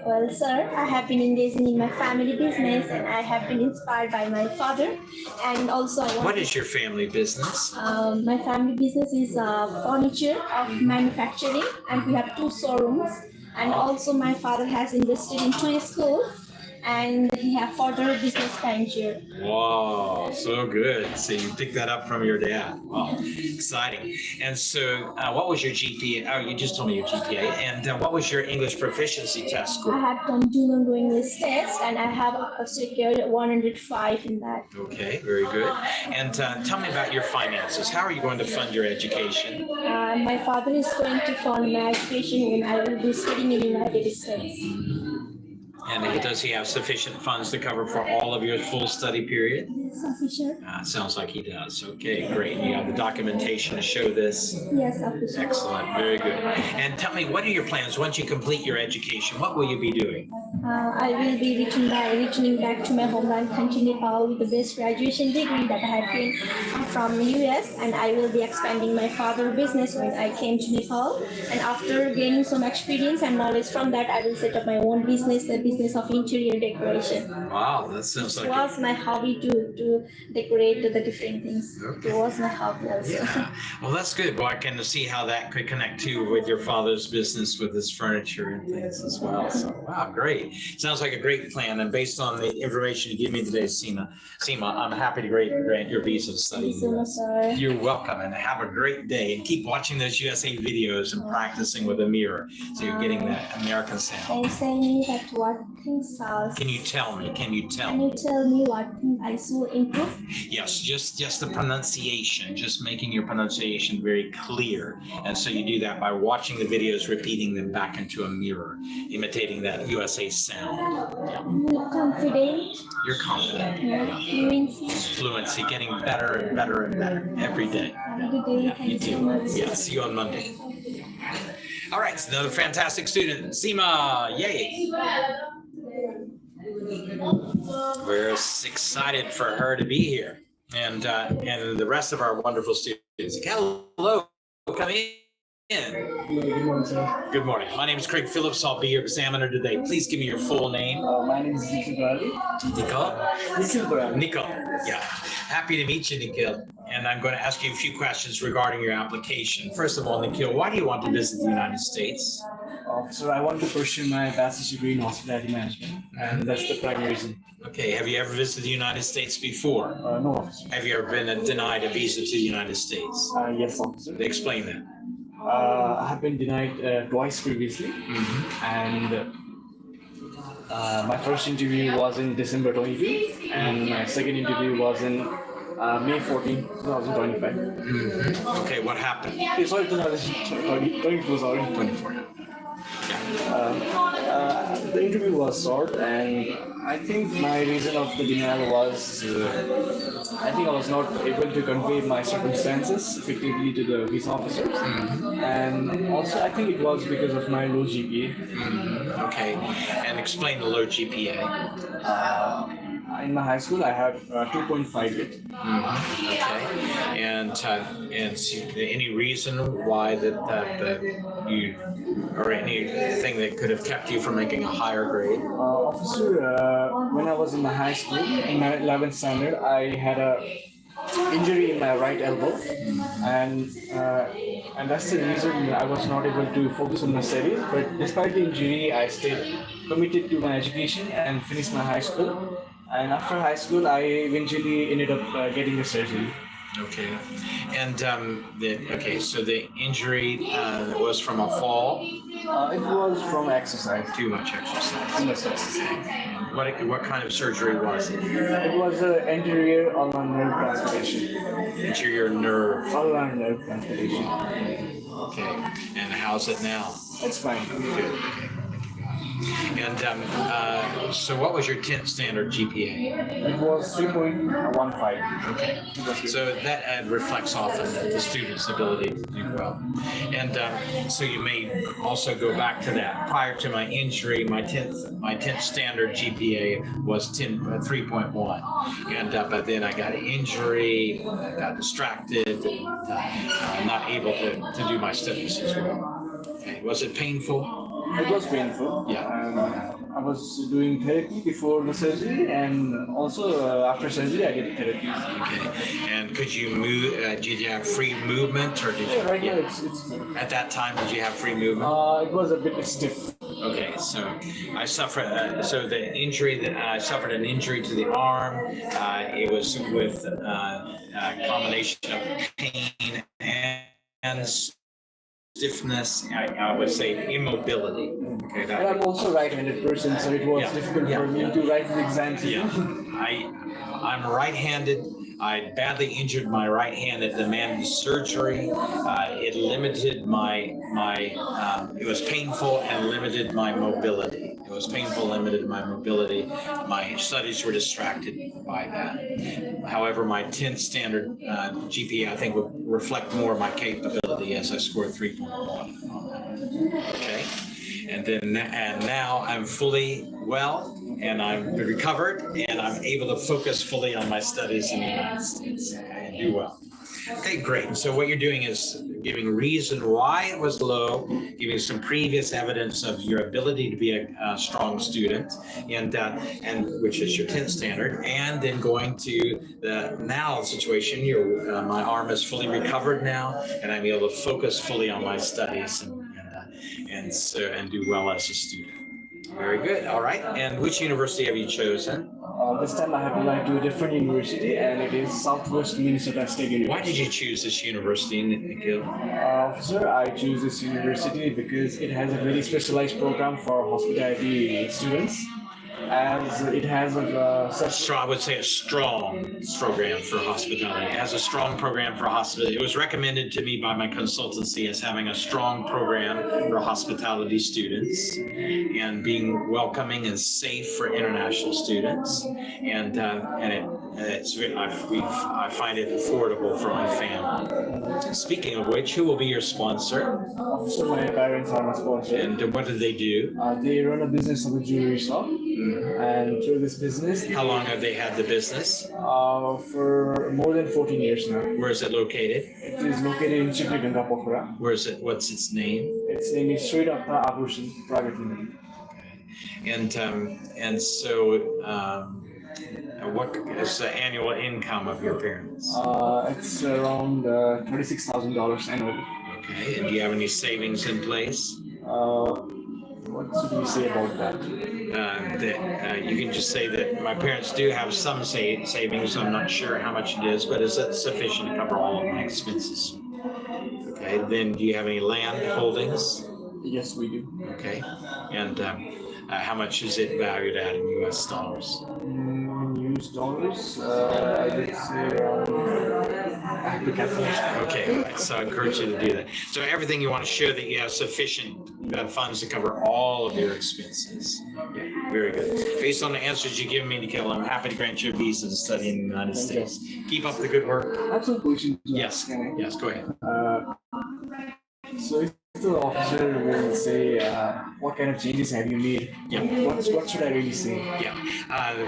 Well, sir, I have been engaging in my family business, and I have been inspired by my father, and also I want. What is your family business? My family business is furniture of manufacturing, and we have 2 showrooms. And also my father has invested in 2 schools, and he have further business venture. Wow, so good. So you picked that up from your dad. Wow, exciting. And so what was your GPA? Oh, you just told me your GPA. And what was your English proficiency test I score? have done Duolingo English test, and I have secured 105 in that. Okay, very good. And tell me about your finances. How are you going to fund your education? My father is going to fund my education when I will be studying in the United States. And does he have sufficient funds to cover for all of your full study period? Sufficient? Sounds like he does. Okay, great. You have the documentation to show this. Yes, sufficient. Excellent, very good. And tell me, what are your plans once you complete your education? What will you be doing? I will be returning back to my homeland country, Nepal, with the best graduation degree that I have gained from US, and I will be expanding my father's business when I came to Nepal. And after gaining some experience and knowledge from that, I will set up my own business, the business of interior decoration. Wow, that sounds like it was my hobby to decorate the different things. Okay. It was my hobby also. Yeah. Well, that's good. Well, I can see how that could connect too with your father's business with his furniture and things as well. So, wow, great. Sounds like a great plan. And based on the information you give me today, Seema, I'm happy to grant your visa to study. Thank you so much, sir. You're welcome, and have a great day. And keep watching those USA videos and practicing with a mirror, so you're getting that American sound. They say that what things are. Can you tell me? Can you tell me what things I should improve? Yes, just the pronunciation, just making your pronunciation very clear. And so you do that by watching the videos, repeating them back into a mirror, imitating that USA sound. Yeah. Confident. You're confident. Fluency. Fluency, getting better and better and better every day. Have a good day. Thank you so much. Yeah, see you on Monday. All right, so another fantastic student, Seema, yay. We're excited for her to be here, and the rest of our wonderful students. Hello, come in. Good morning, sir. Good morning. My name is Craig Phillips. I'll be your examiner today. Please give me your full name. My name is Kari. Nikhil. Yeah. Happy to meet you, Nikhil. And I'm going to ask you a few questions regarding your application. First of all, Nikhil, why do you want to visit the United States? Sir, I want to pursue my bachelor's degree in hospitality management, and that's the primary reason. Okay. Have you ever visited the United States before? No, officer. Have you ever been denied a visa to the United States? Yes, officer. Explain that. I have been denied twice previously, and my first interview was in December 22, and my second interview was in May 14, 2025. Okay, what happened? Sorry, 2024, sorry. 24. The interview was short, and I think my reason of the denial was I think I was not able to convey my circumstances effectively to the visa officers, and also I think it was because of my low GPA. Okay, and explain the low GPA. In my high school, I have 2.58. Okay, and so any reason why that you, or anything that could have kept you from making a higher grade? Officer, when I was in my high school, in my 11th standard, I had a injury in my right elbow, and that's the reason I was not able to focus on my studies. But despite the injury, I stayed committed to my education and finished my high school. And after high school, I eventually ended up getting a surgery. Okay. And so the injury was from a fall? It was from exercise. Too much exercise. Too much exercise. What kind of surgery was it? It was an anterior ulnar nerve transplantation. Anterior nerve. Ulnar nerve transplantation. Okay. And how's it now? It's fine. Good. And so what was your 10th standard GPA? It was 3.15. Okay. So that reflects often the student's ability to do well. And so you may also go back to that. Prior to my injury, my 10th standard GPA was 3.1. And but then I got an injury, got distracted, not able to do my studies as well. Okay. Was it painful? It was painful. Yeah. I was doing therapy before the surgery, and also after surgery, I did therapy. Okay. And could you move? Did you have free movement, or did you? Yeah, right now it's At that time, did you have free movement? it was a bit stiff. Okay, so I suffered. So the injury that I suffered an injury to the arm. It was with a combination of pain and stiffness. I would say immobility. Okay, And I'm also right-handed person, so it was difficult for me to write the exams. Yeah, I'm right-handed. I badly injured my right hand. It demanded surgery. It limited it was painful and limited my mobility. It was painful, limited my mobility. My studies were distracted by that. However, my 10th standard GPA, I think, would reflect more of my capability as I scored 3.1. Okay. And now I'm fully well, and I'm recovered, and I'm able to focus fully on my studies in the United States and do well. Okay, great. So what you're doing is giving reason why it was low, giving some previous evidence of your ability to be a strong student, and which is your 10th standard, and then going to the now situation. My arm is fully recovered now, and I'm able to focus fully on my studies and do well as a student. Very good. All right. And which university have you chosen? This time I have applied to a different university, and it is Southwest Minnesota State University. Why did you choose this university, Nikhil? Sir, I choose this university because it has a very specialized program for hospitality students, as it has I would say a strong program for hospitality. It has a strong program for hospitality. It was recommended to me by my consultancy as having a strong program for hospitality students and being welcoming and safe for international students. And I find it affordable for my family. Speaking of which, who will be your sponsor? So my parents are my sponsor. And what do they do? They run a business of a jewelry shop. And through this business, how long have they had the business? For more than 14 years now. Where is it located? It is located in Chikri Pokora. Where is it? What's its name? Its name is Sri Dutta Abhushan Private Limited. And so, what is the annual income of your parents? It's around $26,000 annually. Okay. And do you have any savings in place? What should we say about that? You can just say that my parents do have some savings. I'm not sure how much it is, but is it sufficient to cover all of my expenses? Okay. Then do you have any land holdings? Yes, we do. Okay. And how much is it valued at in US dollars? US dollars, I would say around. Okay, so I encourage you to do that. So everything you want to show that you have sufficient funds to cover all of your expenses. Yeah, very good. Based on the answers you give me, Nikhil, I'm happy to grant you a visa to study in the United States. Keep up the good work. I have some questions. Yes, yes, go ahead. So if the officer will say, what kind of changes have you made? Yeah. What should I really say? Yeah.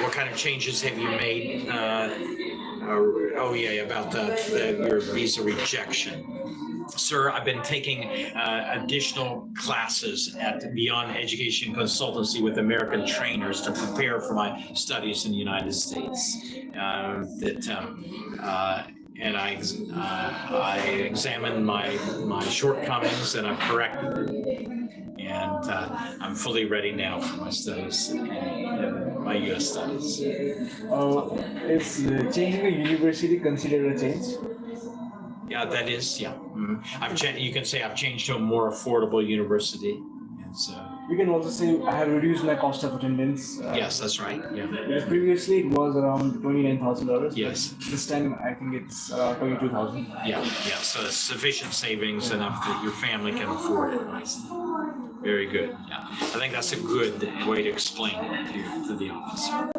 What kind of changes have you made? About your visa rejection. Sir, I've been taking additional classes at Beyond Education Consultancy with American trainers to prepare for my studies in the United States. And I examined my shortcomings and I've corrected them. And I'm fully ready now for my studies in my U.S. studies. Is changing a university considered a change? Yeah, that is, yeah. You can say I've changed to a more affordable university. And so, You can also say I have reduced my cost of attendance. yes, that's right. Yeah. Because previously it was around $29,000. Yes. This time I think it's around 22,000. Yeah. So it's sufficient savings enough that your family can afford it. Very good. Yeah. I think that's a good way to explain it to the officer.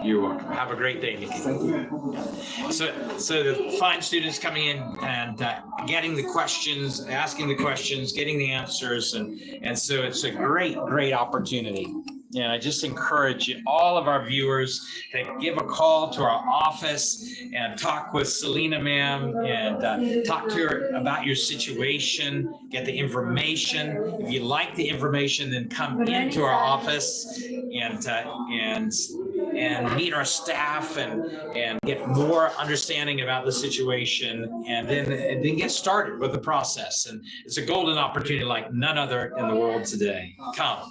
You're welcome. Have a great day, Nikki. Thank you. So the fine students coming in and getting the questions, asking the questions, getting the answers, and so it's a great opportunity. And I just encourage all of our viewers to give a call to our office and talk with Selena ma'am and talk to her about your situation, get the information. If you like the information, then come into our office and meet our staff and get more understanding about the situation and then get started with the process. And it's a golden opportunity like none other in the world today. Come.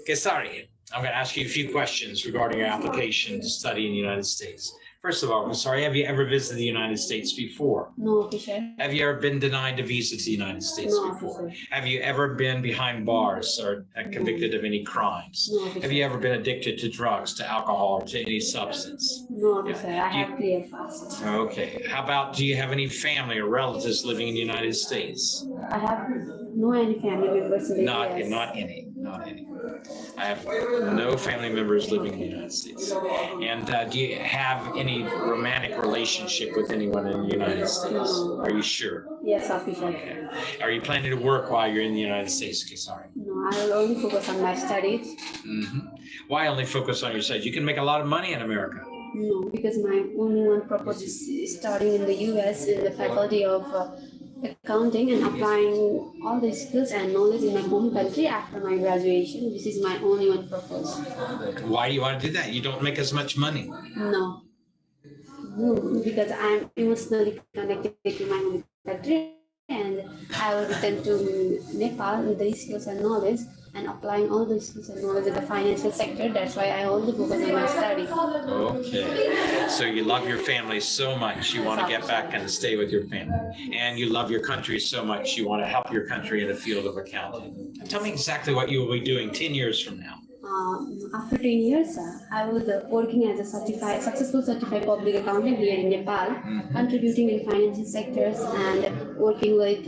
Kari, I'm going to ask you a few questions regarding your application to study in the United States. First of all, Kari, have you ever visited the United States before? No, officer. Have you ever been denied a visa to the United States No, before? officer. Have you ever been behind bars or convicted of any crimes? No, officer. Have you ever been addicted to drugs, to alcohol, or to any substance? No, officer. Yeah. I have cleared fast. Okay. How about, do you have any family or relatives living in the United States? I have no any family members in the Not US. any. I have no family members living in the United States. And do you have any romantic relationship with anyone in the United States? No. Are you sure? Yes, officer. Okay. Are you planning to work while you're in the United States? Okay, sorry. No, I will only focus on my studies. Why only focus on your studies? You can make a lot of money in America. No, because my only one purpose is studying in the US in the faculty of accounting and applying all the skills and knowledge in my home country after my graduation. This is my only one purpose. Why do you want to do that? You don't make as much money. No. No, because I'm emotionally connected to my home country and I will return to Nepal with the skills and knowledge and applying all the skills and knowledge in the financial sector. That's why I only focus on my study. Okay. So you love your family so much, you want to get back and stay with your family. And you love your country so much, you want to help your country in the field of accounting. Tell me exactly what you will be doing 10 years from now. After 10 years, I was working as a successful certified public accountant here in Nepal, contributing in financial sectors and working with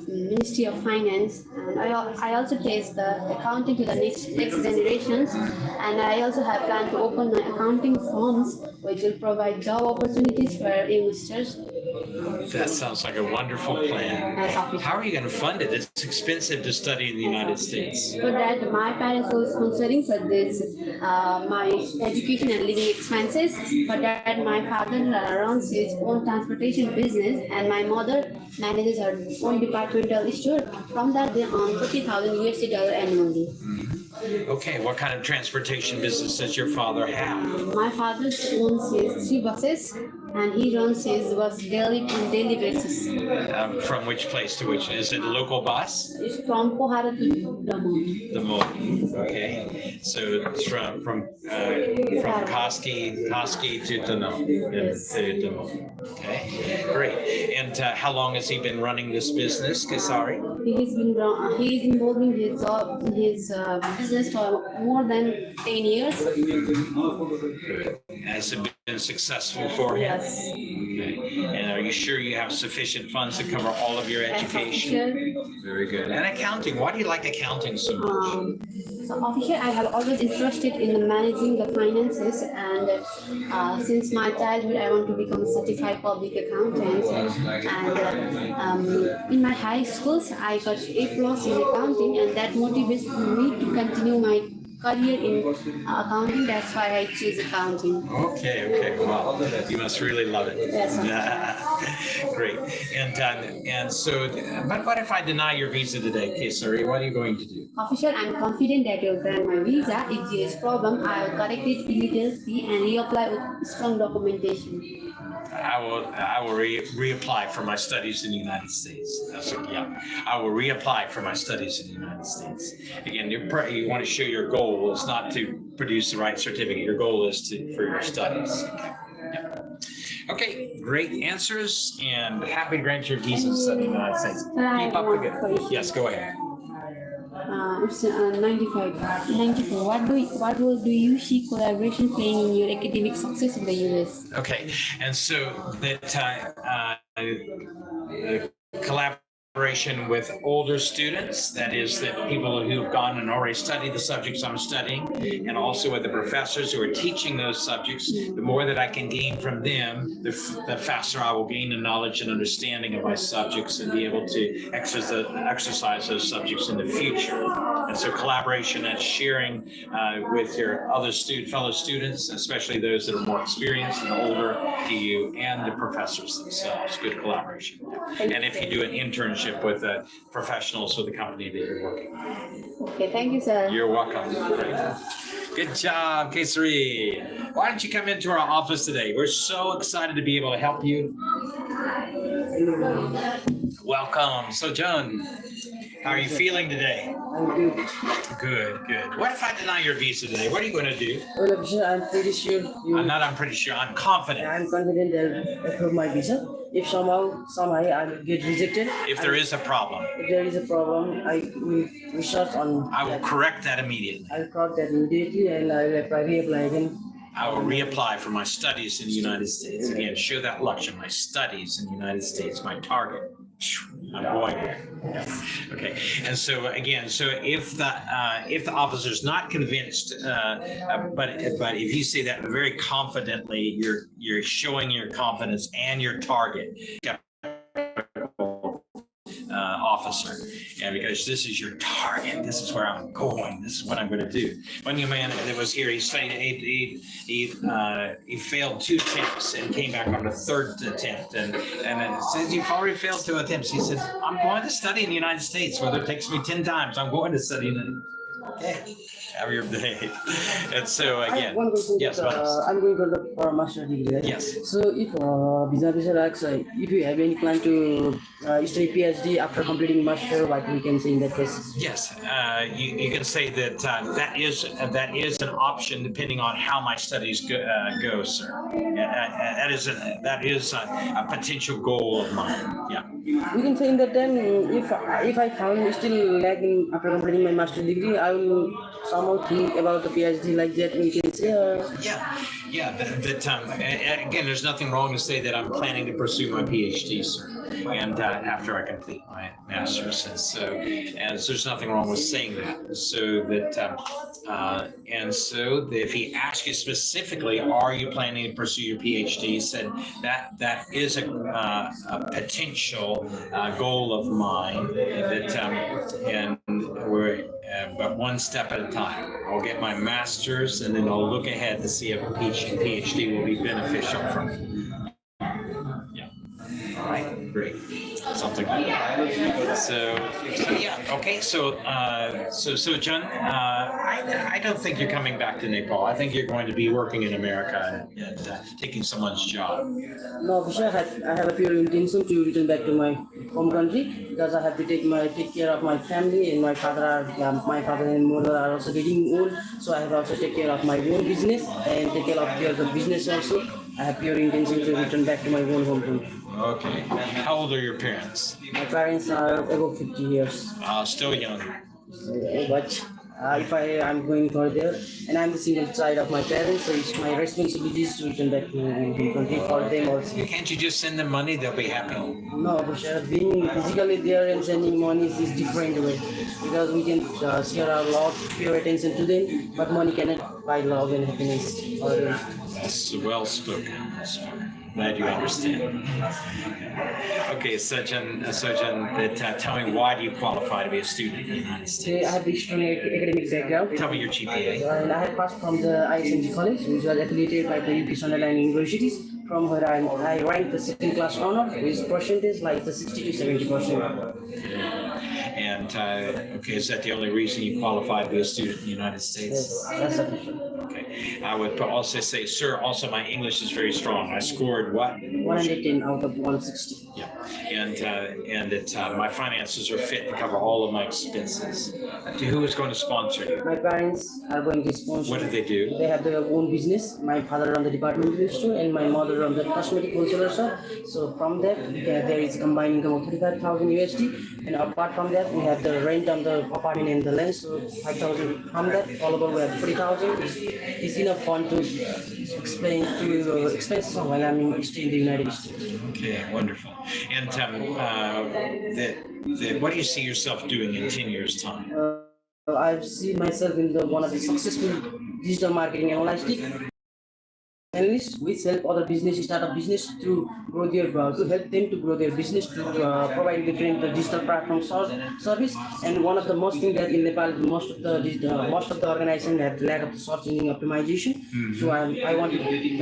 Ministry of Finance. And I also teach the accounting to the next generations. And I also have planned to open my accounting firms, which will provide job opportunities for youngsters. That sounds like a wonderful plan. How are you going to fund it? It's expensive to study in the United States. For that, my parents were sponsoring for this, my education and living expenses. For that, my father runs his own transportation business and my mother manages her own departmental store. From that, they earn $50,000 annually. Okay, what kind of transportation business does your father have? My father owns his 3 buses and he runs his bus daily on daily basis. From which place to which? Is it a local bus? It's from Pohara to Damon. The Mohi. Okay. So it's from Koski to Damon. Yes. Okay. Great. And how long has he been running this business, Kari? He is involving his business for more than 10 years. Has it been successful for him? Yes. Okay. And are you sure you have sufficient funds to cover all of your education? Very good. And accounting, why do you like accounting so much? So officially, I have always interested in managing the finances, and since my childhood, I want to become a certified public accountant. And in my high schools, I got A+ in accounting, and that motivates me to continue my career in accounting. That's why I choose accounting. Okay. Wow. You must really love it. Yes. Great. And so, but what if I deny your visa today, Kesari? What are you going to do? Official, I'm confident that you'll grant my visa. If there is problem, I'll correct it immediately and reapply with strong documentation. I will reapply for my studies in the United States. I will reapply for my studies in the United States. Again, you want to show your goal is not to produce the right certificate. Your goal is for your studies. Okay, great answers, and happy to grant your visa to study in the United States. Keep up the good. Yes, go ahead. It's 95. 94. What role do you see collaboration playing in your academic success in the US? Okay, and so that collaboration with older students, that is, that people who have gone and already studied the subjects I'm studying, and also with the professors who are teaching those subjects, the more that I can gain from them, the faster I will gain the knowledge and understanding of my subjects and be able to exercise those subjects in the future. And so collaboration and sharing with your other fellow students, especially those that are more experienced and older to you, and the professors themselves, good collaboration. And if you do an internship with professionals with the company that you're working with. Okay, thank you, sir. You're welcome. Great. Good job, Kesari. Why don't you come into our office today? We're so excited to be able to help you. Welcome. So, John, how are you feeling today? I'm good. Good. What if I deny your visa today? What are you going to do? Well, officer, I'm pretty sure I'm pretty sure. I'm confident. I'm confident they'll approve my visa. If somehow I get rejected, If there is a problem, if there is a problem, I will research on. I will correct that immediately. I'll correct that immediately and I will reapply again. I will reapply for my studies in the United States. Again, show that luxury. My studies in the United States, my target. I'm going there. Yeah. Okay. And so again, if the officer's not convinced, but if you say that very confidently, you're showing your confidence and your target. Officer, and because this is your target, this is where I'm going, this is what I'm going to do. One young man that was here, he failed 2 attempts and came back on the 3rd attempt, and it says you've already failed 2 attempts. He said, I'm going to study in the United States, whether it takes me 10 times, I'm going to study in the Okay. Have your day. And so again, One question. yes, I'm going for a master degree. Right? Yes. So if visa asks, if you have any plan to study PhD after completing master, what we can say in that case? Yes, you can say that that is an option depending on how my studies go, sir. That is a potential goal of mine. Yeah. We can say in that time, if I found still lagging after completing my master degree, I will somehow think about the PhD like that. We can say. Yeah. Again, there's nothing wrong to say that I'm planning to pursue my PhD, sir. And after I complete my master's, and so there's nothing wrong with saying that. So if he asks you specifically, are you planning to pursue your PhD? Said that is a potential goal of mine. But one step at a time. I'll get my master's, and then I'll look ahead to see if a PhD will be beneficial for me. Yeah. All right. Great. Something like that. So okay. So John, I don't think you're coming back to Nepal. I think you're going to be working in America and taking someone's job. No, officer, I have a pure intention to return back to my home country because I have to take care of my family, and my father and mother are also getting old, so I have also take care of my own business and take care of the business also. I have pure intention to return back to my own home country. Okay. How old are your parents? My parents are above 50 years. Still young. But if I'm going for there, and I'm the single child of my parents, so it's my responsibility to return back to my home country for them also. Can't you just send them money? They'll be happy. No, for sure. Being physically there and sending money is different way, because we can share our love, pure attention to them, but money cannot buy love and happiness. That's well spoken. Glad you understand. Okay, Sajan, tell me, why do you qualify to be a student in the United Today I States? have a strong academic background. Tell me your GPA. And I have passed from the ISMG college, which was affiliated by the UK Sunderland universities, from where I ranked the second class honor, with percentage like the 60 to 70%. And okay, is that the only reason you qualify to be a student in the United States? Yes, that's sufficient. Okay. I would also say, sir, also my English is very strong. I scored what? 110 out of 160. Yeah. And my finances are fit to cover all of my expenses. Who is going to sponsor you? My parents are going to sponsor. What do they do? They have their own business. My father runs the departmental store and my mother runs the cosmetic wholesaler shop. So from that, there is a combined income of 35,000 USD. And apart from that, we have the rent on the apartment and the land. So 5,000 from that. All over we have 40,000. It's enough fun to explain to expenses while I'm staying in the United States. Okay, wonderful. And what do you see yourself doing in 10 years' time? I see myself in one of the successful digital marketing analysts, which help other startup business to grow to help them to grow their business, to provide different digital platform service. And one of the most thing that in Nepal, most of the organization have lack of the search engine optimization. So I want to be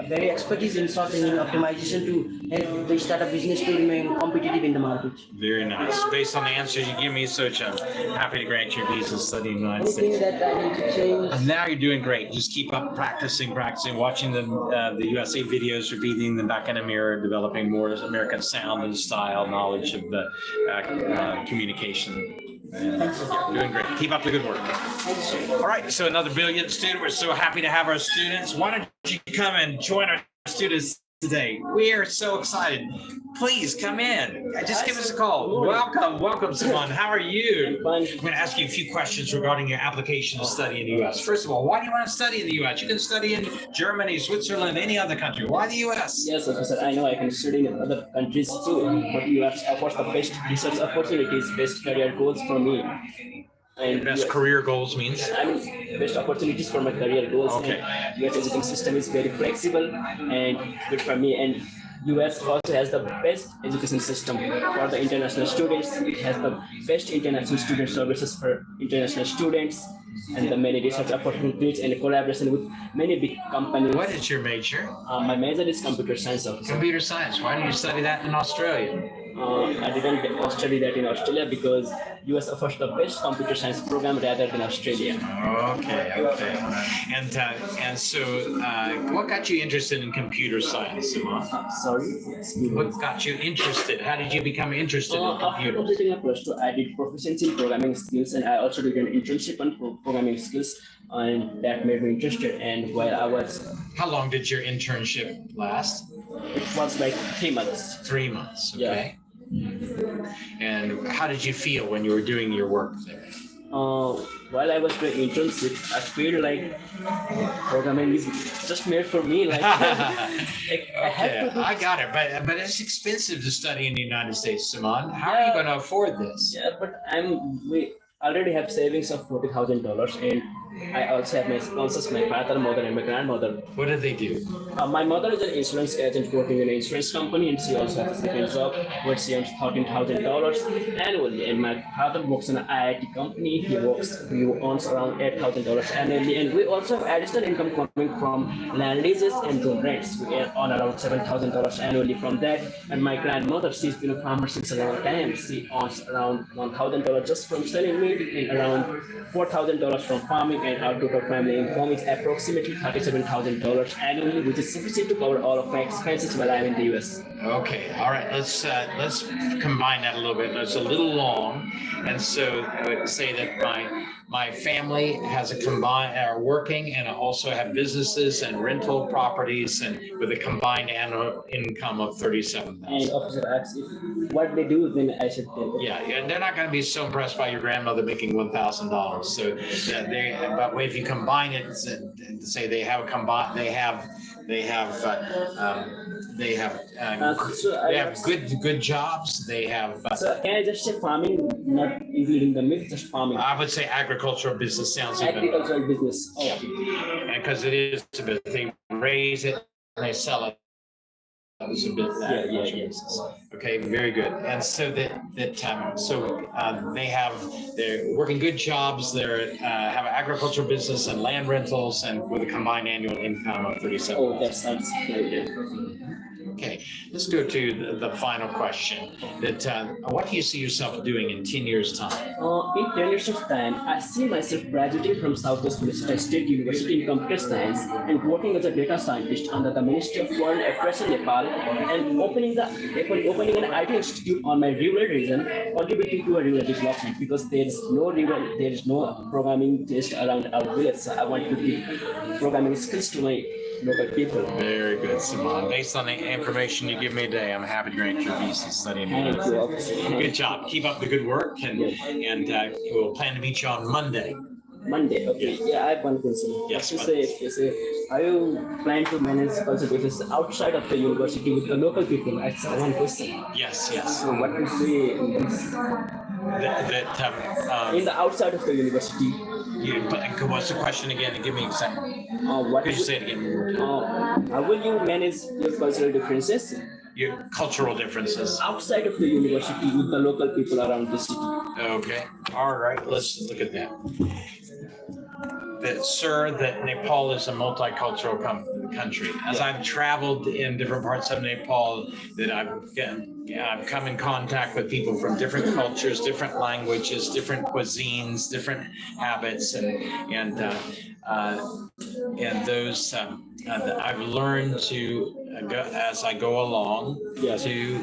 very expertise in search engine optimization to help the startup business to remain competitive in the market. Very nice. Based on the answers you give me, Soch, I'm happy to grant your visa to study in the United Anything States. that I need to change? And now you're doing great. Just keep up practicing, watching the USA videos, repeating them back in a mirror, developing more American sound and style, knowledge of the communication. And doing great. Keep up the good work. All right, so another brilliant student. We're so happy to have our students. Why don't you come and join our students today? We are so excited. Please come in. Just give us a call. Welcome, Simon. How are you? I'm going to ask you a few questions regarding your application to study in the U.S. First of all, why do you want to study in the U.S.? You can study in Germany, Switzerland, any other country. Why the U.S.? Yes, Professor. I know I can study in other countries too, but US offers the best research opportunities, best career goals for me. And Best career goals means? I mean, best opportunities for my career goals. Okay. And US education system is very flexible and good for me. And US also has the best education system for the international students. It has the best international student services for international students and the many research opportunities and collaboration with many big companies. What is your major? My major is computer science, officer. Computer science. Why didn't you study that in Australia? I didn't study that in Australia because US offers the best computer science program rather than Australia. Okay. And so, what got you interested in computer science, Simon? Sorry? What got you interested? How did you become interested in After computers? completing my plus 2, I did proficiency in programming skills, and I also did an internship on programming skills, and that made me interested. And while I was, How long did your internship last? it was like 3 months. 3 months. Okay. And how did you feel when you were doing your work there? While I was doing internship, I feel like programming is just made for me. Like, I have to do. I got it, but it's expensive to study in the United States, Simon. How are you going to afford this? Yeah, but we already have savings of $40,000, and I also have my sponsors, my father, mother, and my grandmother. What did they do? My mother is an insurance agent working in an insurance company, and she also has a second job where she earns $13,000 annually. And my father works in an IIT company. He earns around $8,000 annually. And we also have additional income coming from land leases and room rents. We earn around $7,000 annually from that. And my grandmother, she's been a farmer since a long time. She earns around $1,000 just from selling meat and around $4,000 from farming. And our total family income is approximately $37,000 annually, which is sufficient to cover all of my expenses while I'm in the US. Okay, all right. Let's combine that a little bit. It's a little long, and so I would say that my family has a combined are working and also have businesses and rental properties, and with a combined annual income of $37,000. And officer asks if what they do, then I should tell them. Yeah, and they're not going to be so impressed by your grandmother making $1,000. So but if you combine it and say they have They have they have So I they have good jobs. They have So can I just say farming, not including the milk, just farming? I would say agricultural business sounds even better. Agricultural business. Oh, And because it is a bit, they raise it and they sell it. It's a bit agricultural business. Okay, very good. And so they're working good jobs. They're have an agricultural business and land rentals, and with a combined annual income of 37. oh, that sounds very good. Okay, let's go to the final question. That what do you see yourself doing in 10 years' time? In 10 years of time, I see myself graduating from Southwest Minnesota State University in Computer Science and working as a data scientist under the Ministry of Foreign Affairs in Nepal and opening an IT institute on my rural region, contributing to a rural development because there is no programming test around our village. So I want to give programming skills to my local people. Very good, Simon. Based on the information you give me today, I'm happy to grant your visa studying. Thank you, officer. Good job. Keep up the good work, and we'll plan to meet you on Monday. Monday, okay. Yeah, I have one question. Yes, To say, are you planning to manage consultations outside of the university with the local people? That's one question. Yes. So what do you say in this? In the outside of the university? What's the question again? Give me a second. What Could you say it again? How will you manage your cultural differences Your cultural differences. outside of the university with the local people around the city? Okay. All right. Let's look at that. That Nepal is a multicultural country. As I've traveled in different parts of Nepal, that I've come in contact with people from different cultures, different languages, different cuisines, different habits, and those I've learned to as I go along to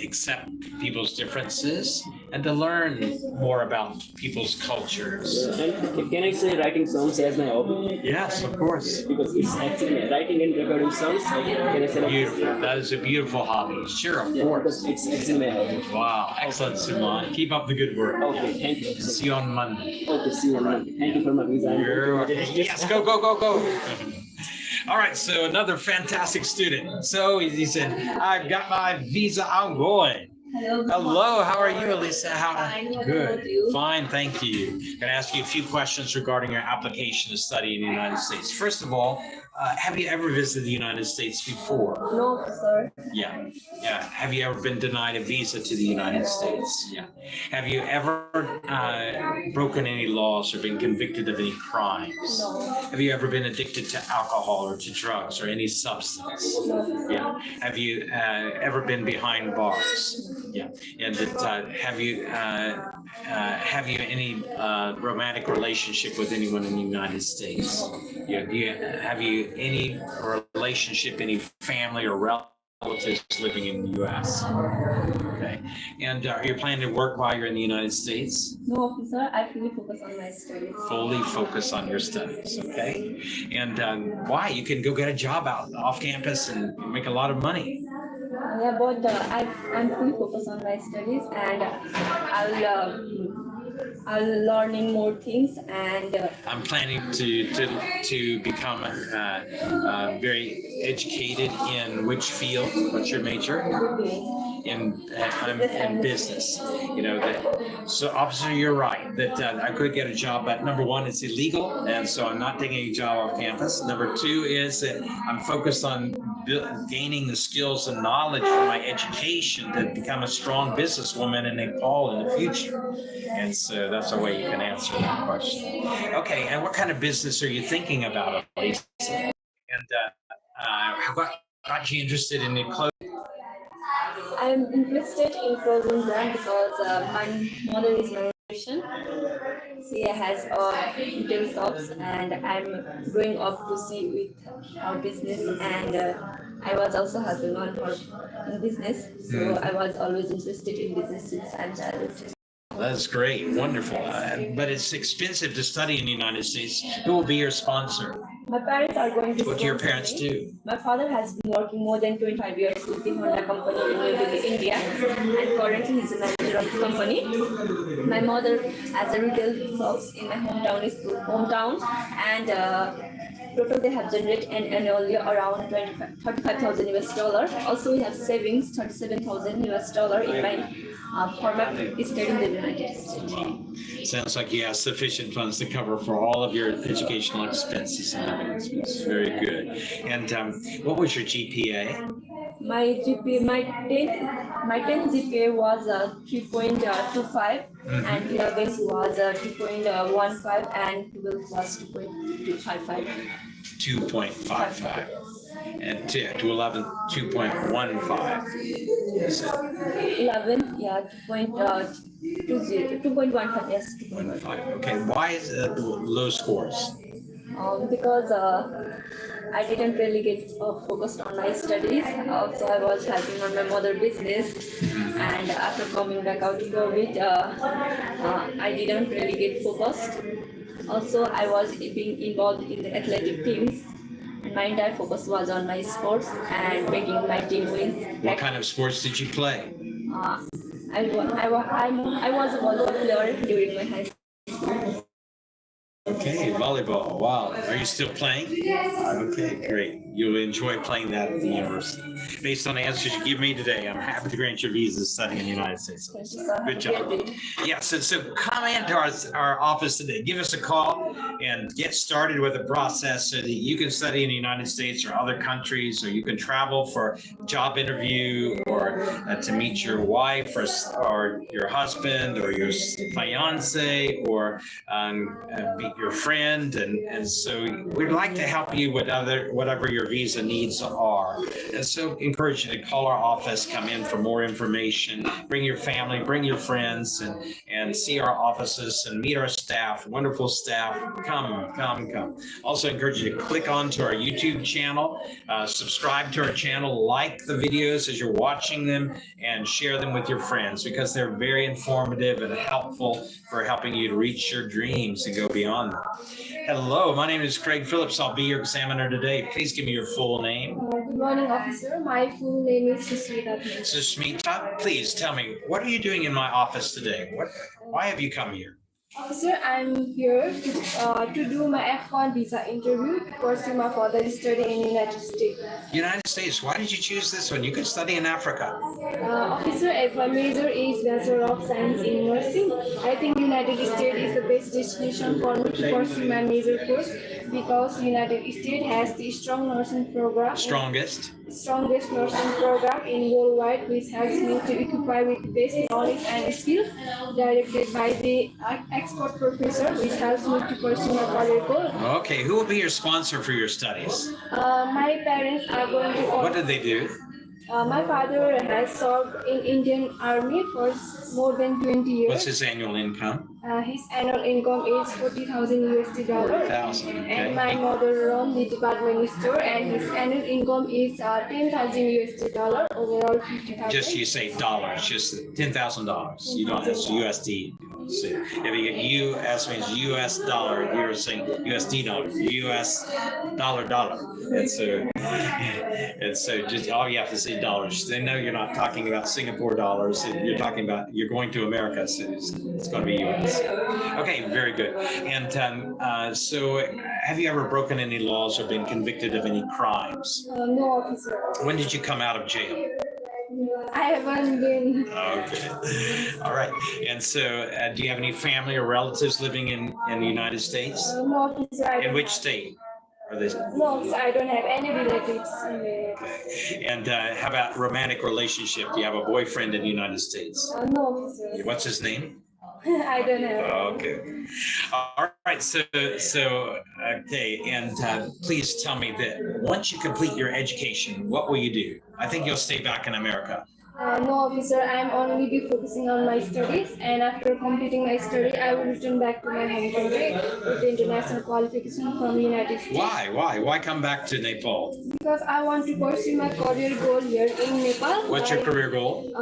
accept people's differences and to learn more about people's cultures. And can I say writing songs as my hobby? Yes, of course. Because it's actually writing and recording songs. Can I say that? Beautiful. That is a beautiful hobby. Sure, of Yeah, course. because it's actually my hobby. Wow, excellent, Suman. Keep up the good work. Okay, thank you. See you on Monday. Okay, see you on Monday. Thank you for my visa. Yes, go. All right, so another fantastic student. So he said, I've got my visa ongoing. Hello, how are you, Alisa? Fine, what Good. about you? Fine, thank you. I'm going to ask you a few questions regarding your application to study in the United States. First of all, have you ever visited the United States before? No, sir. Yeah. Have you ever been denied a visa to the United States? Yeah. Have you ever broken any laws or been convicted of any crimes? No. Have you ever been addicted to alcohol or to drugs or any substance? Yeah. Have you ever been behind bars? Yeah. And have you any romantic relationship with anyone in the United States? Yeah. Have you any relationship, any family or relatives living in the U.S.? Okay. And are you planning to work while you're in the United States? No, officer. I fully focus on my studies. Fully focus on your studies, okay? And why? You can go get a job out off campus and make a lot of money. Yeah, but I'm fully focused on my studies, and I'll learning more things, and I'm planning to become very educated in which field? What's your major? In business. You know that. So, officer, you're right that I could get a job, but number one, it's illegal, and so I'm not taking a job off campus. Number two is that I'm focused on gaining the skills and knowledge from my education to become a strong businesswoman in Nepal in the future. And so that's a way you can answer that question. Okay, and what kind of business are you thinking about, Alisa? And what got you interested in the clothing? I'm interested in frozen brand because my mother is my nutrition. She has retail shops, and I'm growing up to see with her business, and I was also helping on her in business. So I was always interested in business since I'm childhood. That's great, wonderful. But it's expensive to study in the United States. Who will be your sponsor? My parents are going to What do your sponsor parents me. do? My father has been working more than 25 years with the Honda company in New Delhi, India, and currently he's a manager of the company. My mother has a retail shops in my hometown, and Total they have generated annually around 35,000 US dollar. Also we have savings 37,000 US dollar in my former stay in the United States. Sounds like you have sufficient funds to cover for all of your educational expenses and living expenses. Very good. And what was your GPA? My GPA, my 10th GPA was 3.25 and 11th was 2.15 and 12th was 2.55. 2.55. And to 11, 2.15. Yes. 11, yeah, 2.20, 2.15, yes. 2.15. Okay, why is low scores? Because I didn't really get focused on my studies. Also, I was helping on my mother business, and after coming back out of COVID, I didn't really get focused. Also, I was being involved in the athletic teams. And my entire focus was on my sports and making my team wins. What kind of sports did you play? I was a volleyball player during my high school. Okay, volleyball. Wow. Are you still playing? Yes. Okay, great. You'll enjoy playing that at the university. Based on the answers you give me today, I'm happy to grant your visa to study in the United States. Good job. Yeah, so come into our office today. Give us a call and get started with the process so that you can study in the United States or other countries, or you can travel for a job interview or to meet your wife or your husband or your fiance or meet your friend. And so we'd like to help you with whatever your visa needs are. And so encourage you to call our office, come in for more information, bring your family, bring your friends, and see our offices and meet our staff, wonderful staff. Come. Also encourage you to click onto our YouTube channel, subscribe to our channel, like the videos as you're watching them, and share them with your friends because they're very informative and helpful for helping you to reach your dreams and go beyond them. Hello, my name is Craig Phillips. I'll be your examiner today. Please give me your full name. Good morning, officer. My full name is Susmita. Susmita, please tell me, what are you doing in my office today? Why have you come here? Officer, I'm here to do my F1 visa interview to pursue my further study in United States. United States, why did you choose this one? You could study in Africa. Officer, as my major is Bachelor of Science in Nursing, I think United States is the best destination for me to pursue my major course because United States has the strong nursing program. Strongest Nursing program in worldwide, which helps me to equip with basic knowledge and skills directed by the expert professor, which helps me to pursue my career goal. Okay, who will be your sponsor for your studies? My parents are going to. What did they do? My father has served in Indian Army for more than 20 years. What's his annual income? His annual income is 40,000 USD dollar. 40,000. Okay. And my mother runs the department store, and his annual income is 10,000 USD dollar. Overall, 50,000. Just you say dollars, just $10,000. You don't have USD. So if you get US means US dollar, you're saying USD dollar, US dollar. And so just all you have to say dollars. They know you're not talking about Singapore dollars. You're talking about you're going to America, so it's going to be US. Okay, very good. And so have you ever broken any laws or been convicted of any crimes? No, officer. When did you come out of jail? I haven't been. Okay. All right. And so do you have any family or relatives living in the United States? No, officer. In which state are they? No, officer, I don't have any relatives. Okay. And how about romantic relationship? Do you have a boyfriend in the United States? No, officer. What's his name? I don't have. Okay. All right. So okay. And please tell me that once you complete your education, what will you do? I think you'll stay back in America. No, officer, I'm only be focusing on my studies, and after completing my study, I will return back to my home country with the international qualification from the United States. Why come back to Nepal? Because I want to pursue my career goal here in Nepal. What's your career goal?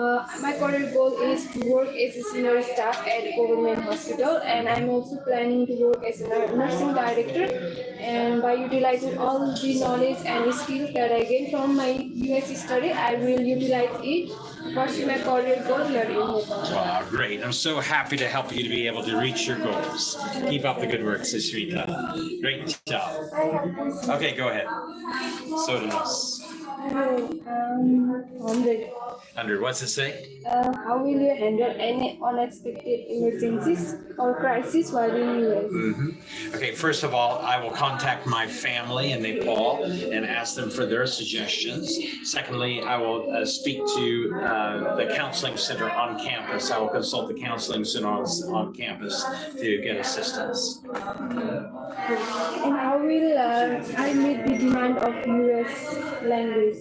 My career goal is to work as a senior staff at a government hospital, and I'm also planning to work as a nursing director And by utilizing all the knowledge and skills that I gained from my US study, I will utilize it to pursue my career goal here in Nepal. Wow, great. I'm so happy to help you to be able to reach your goals. Keep up the good work, Susmita. Great job. Okay, go ahead. Sodanos. 100. 100. What's it say? How will you handle any unexpected emergencies or crisis while in US? Okay, first of all, I will contact my family in Nepal and ask them for their suggestions. Secondly, I will speak to the counseling center on campus. I will consult the counseling center on campus to get assistance. And how will I meet the demand of US language?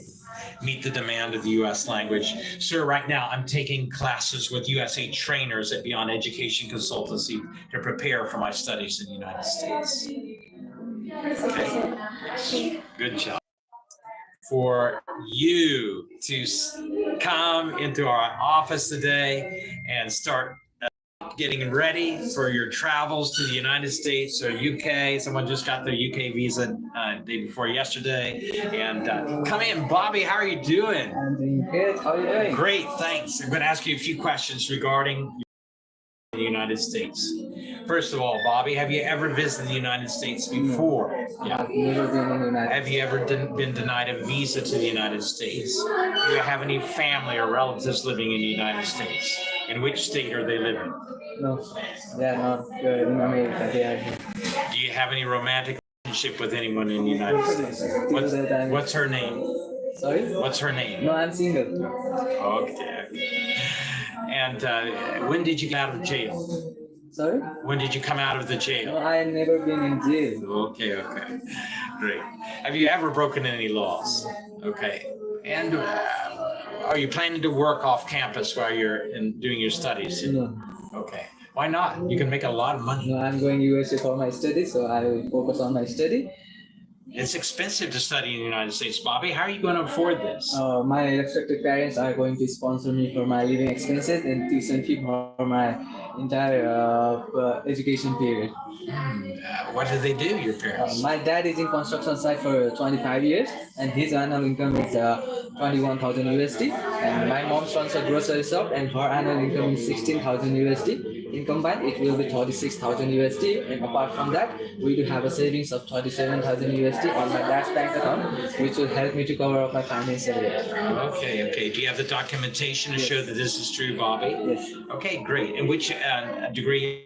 Meet the demand of the U.S. language. Sir, right now I'm taking classes with USA trainers at Beyond Education Consultancy to prepare for my studies in the United States. Okay. Good job. For you to come into our office today and start getting ready for your travels to the United States or UK. Someone just got their UK visa day before yesterday. And come in, Bobby. How are you doing? I'm doing good. How are you doing? Great, thanks. I'm going to ask you a few questions regarding the United States. First of all, Bobby, have you ever visited the United States before? Yeah. I've never been in the United Have you ever been denied a visa to the United States? Do you have any family or relatives living in the United States? In which state are they living? No, they are not in America. They are here. Do you have any romantic relationship with anyone in the United States? What's her name? Sorry? What's her name? No, I'm single. Okay. And when did you get out of jail? Sorry? When did you come out of the No, jail? I have never been in jail. Okay. Great. Have you ever broken any laws? Okay. And are you planning to work off campus while you're doing your studies? No. Okay. Why not? You can make a lot of money. No, I'm going USA for my study, so I will focus on my study. It's expensive to study in the United States, Bobby. How are you going to afford this? My respected parents are going to sponsor me for my living expenses and tuition fee for my entire education period. What do they do, your parents? My dad is in construction site for 25 years, and his annual income is 21,000 USD. And my mom runs a grocery shop, and her annual income is 16,000 USD. In combined, it will be 36,000 USD. And apart from that, we do have a savings of 37,000 USD on my dad's bank account, which will help me to cover up my financial year. Okay. Do you have the documentation to show that this is true, Bobby? Yes. Okay, great. And which degree?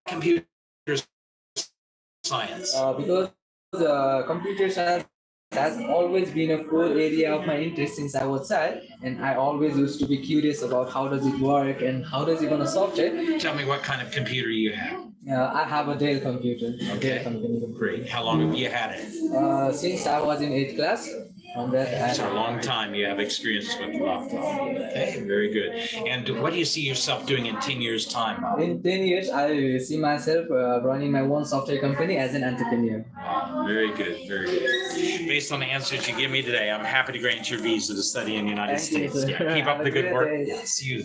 Computer science. Because computer science has always been a core area of my interest since I was a child, and I always used to be curious about how does it work and how does it gonna solve it. Tell me what kind of computer you have. I have a Dell computer. Okay. Dell company. Great. How long have you had it? Since I was in 8th class. From that, It's a long time you have experience with the laptop. Okay, very good. And what do you see yourself doing in 10 years' time, Bobby? In 10 years, I see myself running my own software company as an entrepreneur. Very good. Based on the answers you give me today, I'm happy to grant your visa to study in the United Thank you, States. sir. Yeah, keep up Have the a good great work. day. Yes, you.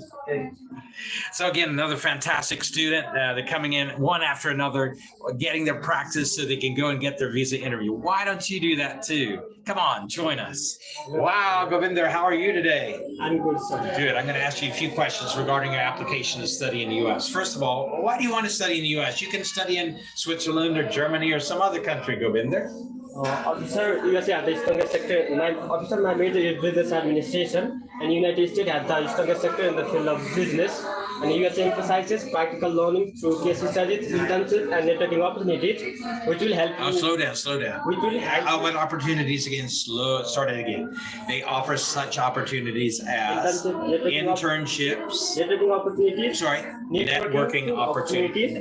So again, another fantastic student. They're coming in one after another, getting their practice so they can go and get their visa interview. Why don't you do that too? Come on, join us. Wow, Ginder, how are you today? I'm good, sir. Good. I'm going to ask you a few questions regarding your application to study in the U.S. First of all, why do you want to study in the U.S.? You can study in Switzerland or Germany or some other country, Ginder. Officer, USA has the strongest sector. My major is business administration, and United States has the strongest sector in the field of business. And USA emphasizes practical learning through case studies, internships, and networking opportunities, which will help you. Slow down. Which will help. How about opportunities again? Start it again. They offer such opportunities as internships. Networking opportunities. Sorry, networking opportunities.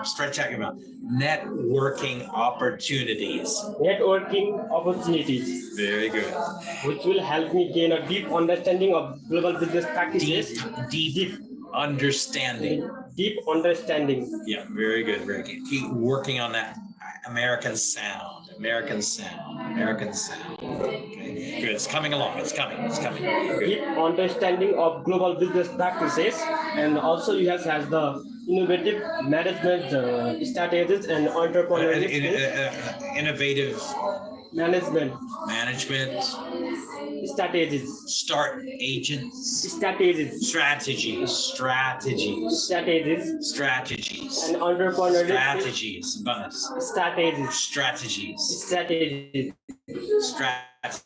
Stretch out your mouth. Networking opportunities. Networking opportunities. Very good. Which will help me gain a deep understanding of global business practices. Deep understanding. Deep understanding. Yeah, very good. Keep working on that American sound. Okay, good. It's coming along. It's coming. Good. Deep understanding of global business practices, and also US has the innovative management strategies and entrepreneurial skills. Innovative Management strategies. start agents, Strategies. strategies, And entrepreneurial strategies, bonus, strategies. strategies, Strategies. strategies,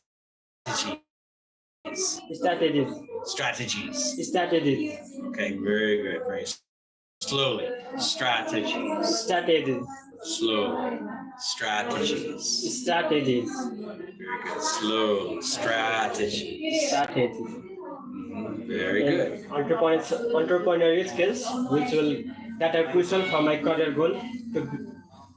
Strategies. strategies. Strategies. Okay, very good, very slowly. Strategies, Strategies. slowly. Strategies, Strategies. very good. Slowly. Strategies, Strategies. very good. And entrepreneurial skills that are crucial for my career goal.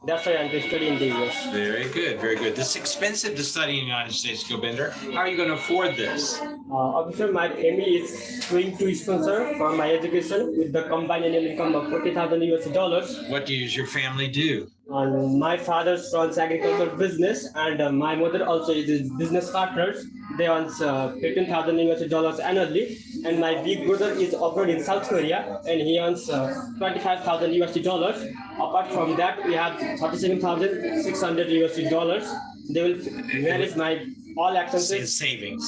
That's why I'm studying in the US. Very good, very good. This is expensive to study in the United States, Gobinder. How are you going to afford this? Officer, my family is going to sponsor for my education with the combined annual income of $40,000. What does your family do? And my father runs agricultural business, and my mother also is his business partners. They earn $15,000 annually, and my big brother is abroad in South Korea, and he earns $25,000. Apart from that, we have $37,600. They will manage my all expenses. Savings.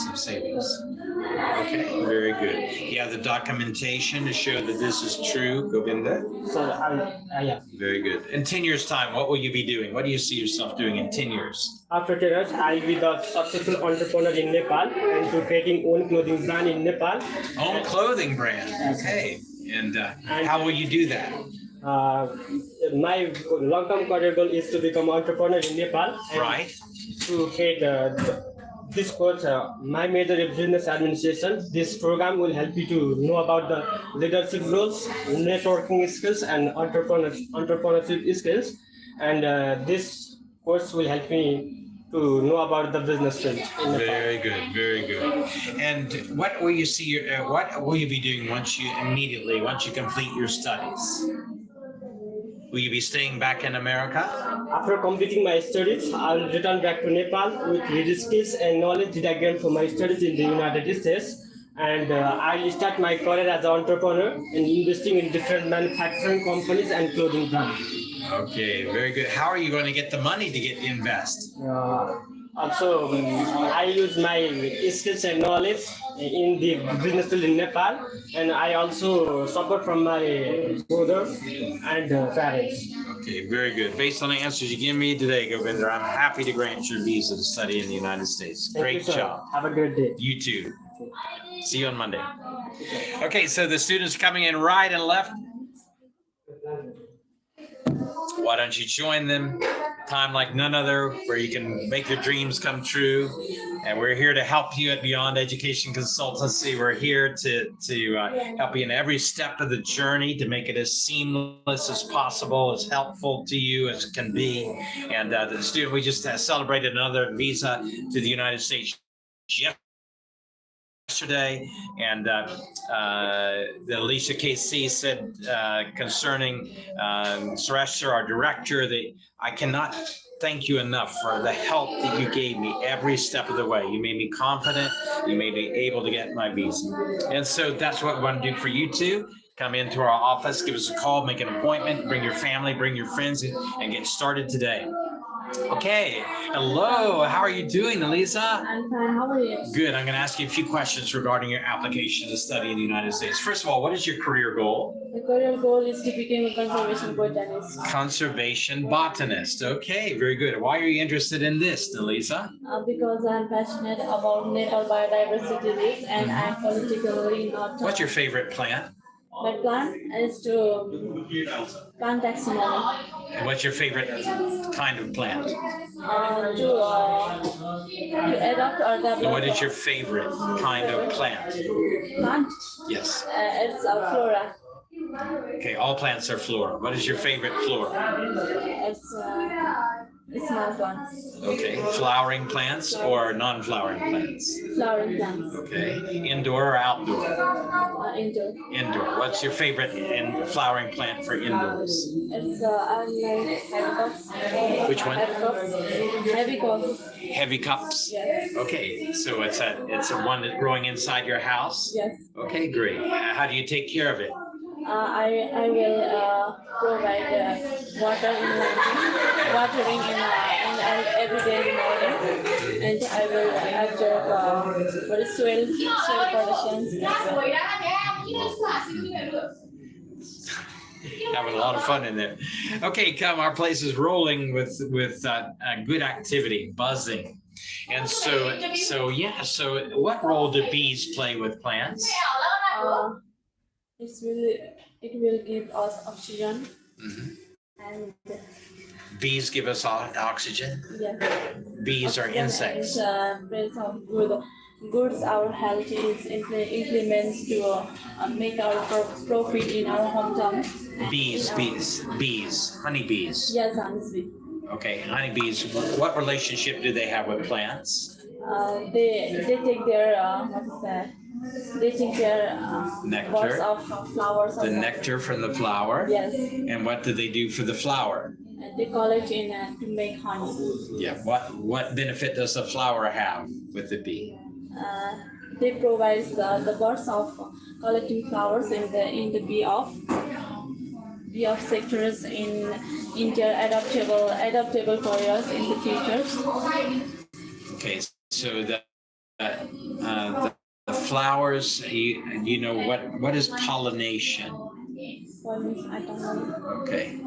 Okay, very good. You have the documentation to show that this is true, Govinda? So yeah. Very good. In 10 years' time, what will you be doing? What do you see yourself doing in 10 years? After 10 years, I'll be the successful entrepreneur in Nepal and to creating own clothing brand in Nepal. Own clothing brand. Okay. And how will you do that? My long-term career goal is to become entrepreneur in Nepal. And Right. to create this course, my major is business administration. This program will help you to know about the leadership roles, networking skills, and entrepreneurship skills. And this course will help me to know about the business field. Very good, very good. And what will you see? What will you be doing once you complete your studies? Will you be staying back in America? After completing my studies, I'll return back to Nepal with the skills and knowledge that I gained from my studies in the United States. And I'll start my career as an entrepreneur and investing in different manufacturing companies and clothing brands. Okay, very good. How are you going to get the money to invest? Also, I use my skills and knowledge in the business field in Nepal, and I also support from my brother and parents. Okay, very good. Based on the answers you give me today, Govinder, I'm happy to grant your visa to study in the United States. Great job. Have a good day. You too. See you on Monday. Okay, so the students coming in right and left. Why don't you join them? Time like none other, where you can make your dreams come true. And we're here to help you at Beyond Education Consultancy. We're here to help you in every step of the journey to make it as seamless as possible, as helpful to you as it can be. And the student, we just celebrated another visa to the United States yesterday, and the Alisa KC said concerning Suresh, our director, that I cannot thank you enough for the help that you gave me every step of the way. You made me confident. You made me able to get my visa. And so that's what we want to do for you too. Come into our office, give us a call, make an appointment, bring your family, bring your friends, and get started today. Okay, hello, how are you doing, Alisa? I'm fine, how are you? Good, I'm going to ask you a few questions regarding your application to study in the United States. First of all, what is your career goal? The career goal is to become a conservation botanist. Conservation botanist, okay, very good. Why are you interested in this, Alisa? Because I'm passionate about Nepal biodiversity risk and I'm politically not. What's your favorite plant? My plan is to plant taxonomy. And what's your favorite kind of plant? To adopt or develop. What is your favorite kind of plant? Plant? Yes. It's flora. Okay, all plants are flora. What is your favorite flora? It's small plants. Okay, flowering plants or non-flowering plants? Flowering plants. Okay, indoor or outdoor? Indoor. Indoor. What's your favorite flowering plant for indoors? It's I like heavy cups. Which one? Heavy cups. Heavy cups. Heavy cups? Yes. Okay, so it's a one that's growing inside your house? Yes. Okay, great. How do you take care of it? I will provide watering in every day in the morning, and I will observe what is soil conditions as well. Having a lot of fun in there. Okay, come. Our place is rolling with good activity, buzzing, and so yeah. So, what role do bees play with plants? It will give us oxygen, and Bees give us oxygen. yeah, Bees are insects. brings of goods our health is implements to make our profit in our hometown. Bees, honeybees. Yes, honestly. Okay, honeybees. What relationship do they have with plants? They take their what is that? They take their Nectar. buds of flowers. The nectar from the flower. Yes. And what do they do for the flower? And they collect in to make honey. Yeah. What benefit does the flower have with the bee? They provide the buds of collecting flowers in the bee of sectors in their adaptable careers in the future. Okay, so the flowers, you know what is pollination? I don't know. Okay,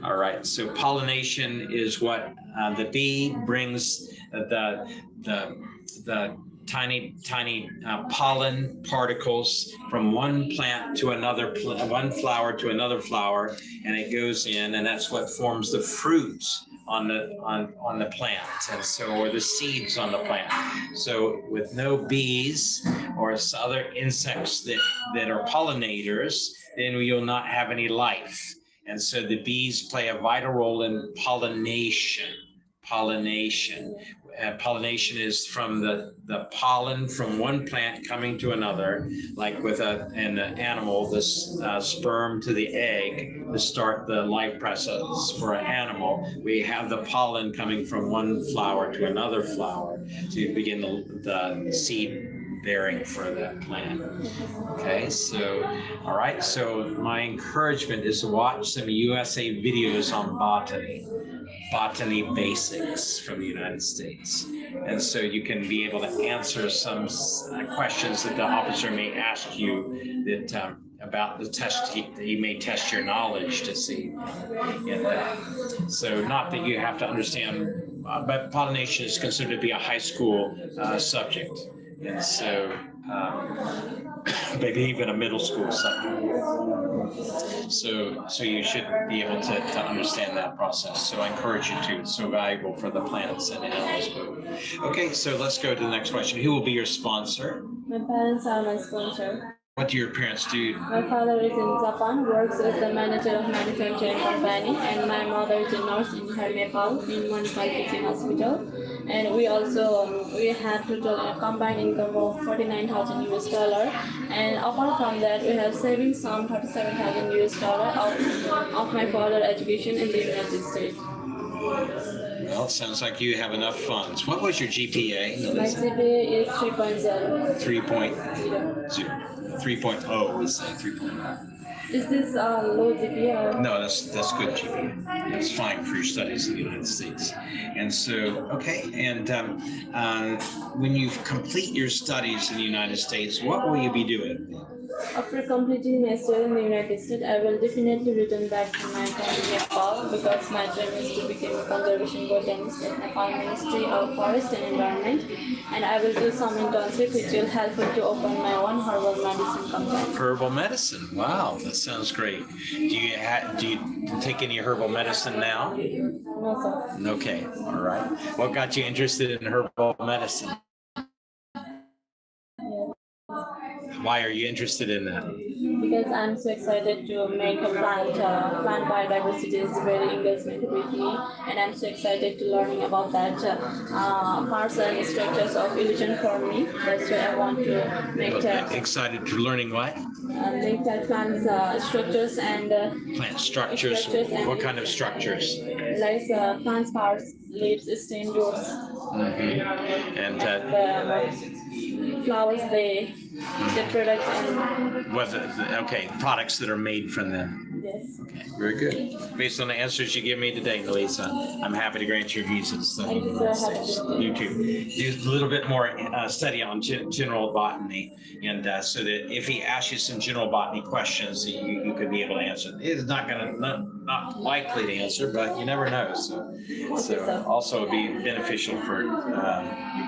all right. So pollination is what the bee brings the tiny pollen particles from one plant to another, one flower to another flower, and it goes in, and that's what forms the fruit on the plant, and so, or the seeds on the plant. So with no bees or other insects that are pollinators, then you'll not have any life. And so the bees play a vital role in pollination. Pollination is from the pollen from one plant coming to another, like with an animal, this sperm to the egg to start the life process for an animal. We have the pollen coming from one flower to another flower to begin the seed bearing for that plant. Okay, so all right, so my encouragement is to watch some USA videos on botany basics from the United States. And so you can be able to answer some questions that the officer may ask you that about the test. He may test your knowledge to see. So not that you have to understand, but pollination is considered to be a high school subject. And so maybe even a middle school subject. So you should be able to understand that process. So I encourage you to. It's so valuable for the plants and animals. Okay, so let's go to the next question. Who will be your sponsor? My parents are my sponsor. What do your parents do? My father is in Japan, works as the manager of manufacturing company, and my mother is a nurse in Nepal in Manipal Teaching Hospital. And we have total combined income of $49,000 US, and apart from that, we have savings some $37,000 US of my further education in the United States. Well, it sounds like you have enough funds. What was your GPA? My GPA is 3.0. 3.0, we say 3.0. Is this low GPA? No, that's good GPA. It's fine for your studies in the United States. And so, okay, and when you complete your studies in the United States, what will you be doing? After completing my study in the United States, I will definitely return back to my country, Nepal, because my dream is to become a conservation botanist in Nepal Ministry of Forest and Environment, and I will do some internship which will help me to open my own herbal medicine company. Herbal medicine, wow, that sounds great. Do you take any herbal medicine now? No, sir. Okay, all right. What got you interested in herbal medicine? Why are you interested in that? Because I'm so excited to make a plant biodiversity is very engagement with me, and I'm so excited to learning about that parts and structures of illusion for me. That's why I want to make that. Excited to learning what? Make that plant structures and plant structures. What kind of structures? Like plant parts, leaves, stem, roots. Mm-hmm. And flowers, the products and Was it okay? Products that are made from them. yes. Okay, very good. Based on the answers you give me today, Alisa, I'm happy to grant your visa to study in the United States. You too. Do a little bit more study on general botany, and so that if he asks you some general botany questions, you could be able to answer. It's not likely to answer, but you never know. So also it'd be beneficial for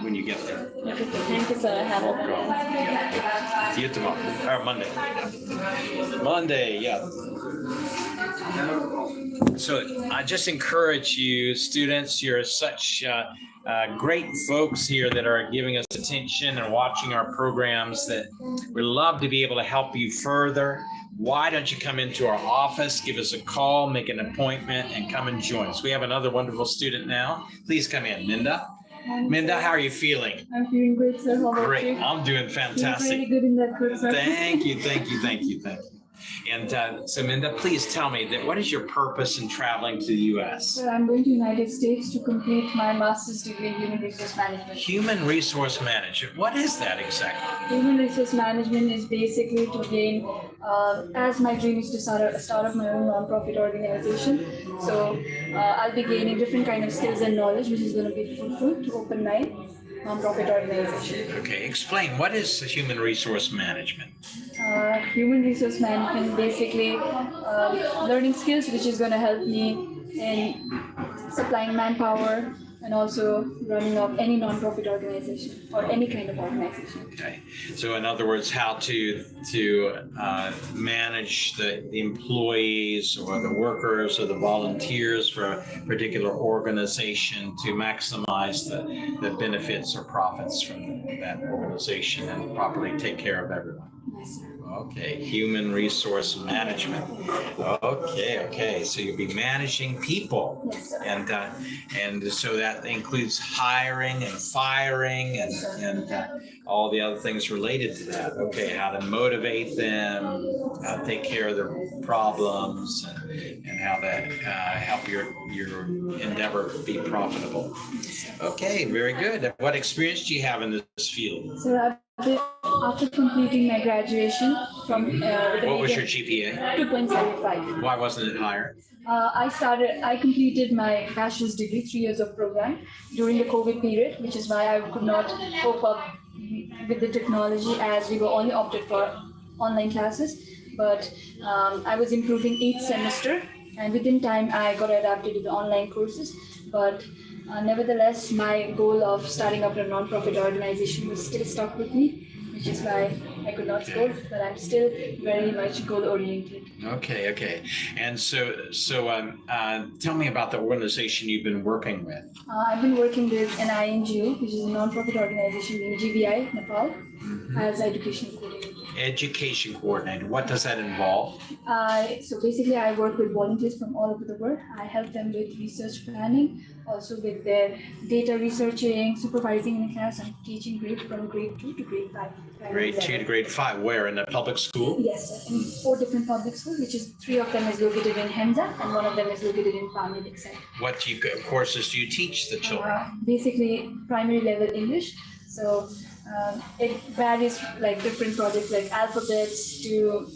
when you get there. Thank you, sir. Have a See you tomorrow or Monday. Monday, yeah. So I just encourage you, students, you're such great folks here that are giving us attention and watching our programs that we'd love to be able to help you further. Why don't you come into our office, give us a call, make an appointment, and come and join us. We have another wonderful student now. Please come in, Minda. Minda, how are you feeling? I'm feeling great, sir. How about Great. you? I'm doing fantastic. You're really good in that group, sir. Thank you. And so, Minda, please tell me that what is your purpose in traveling to the U.S.? Sir, I'm going to United States to complete my master's degree in human resource management. Human resource management. What is that exactly? Human resource management is basically to gain, as my dream is to start up my own non-profit organization. So I'll be gaining different kind of skills and knowledge, which is going to be fruitful to open my non-profit organization. Okay, explain. What is human resource management? Human resource management, basically learning skills, which is going to help me in supplying manpower and also running up any non-profit organization or any kind of organization. Okay, so in other words, how to manage the employees or the workers or the volunteers for a particular organization to maximize the benefits or profits from that organization and properly take care of everyone. Yes, sir. Okay, human resource management. Okay. So you'll be managing people. Yes, sir. And so that includes hiring and firing and all the other things related to that. Okay, how to motivate them, how to take care of their problems, and how to help your endeavor be profitable. Okay, very good. What experience do you have in this field? So after completing my graduation from What was your GPA? 2.75. Why wasn't it higher? I completed my bachelor's degree, 3 years of program during the COVID period, which is why I could not cope up with the technology as we were only opted for online classes. But I was improving each semester, and within time I got adapted to the online courses. But nevertheless, my goal of starting up a non-profit organization was still stuck with me, which is why I could not score, but I'm still very much goal-oriented. Okay. And so tell me about the organization you've been working with. I've been working with an NGO, which is a non-profit organization in GVI, Nepal, as education coordinator. Education coordinator. What does that involve? So basically, I work with volunteers from all over the world. I help them with research planning, also with their data researching, supervising in class, and teaching from grade 2 to grade 5. Grade 2 to grade 5. Where? In a public school? Yes, sir. In 4 different public schools, which is 3 of them is located in Hemza and 1 of them is located in Pamir side. What courses do you teach the children? Basically, primary level English. So it varies like different projects like alphabets to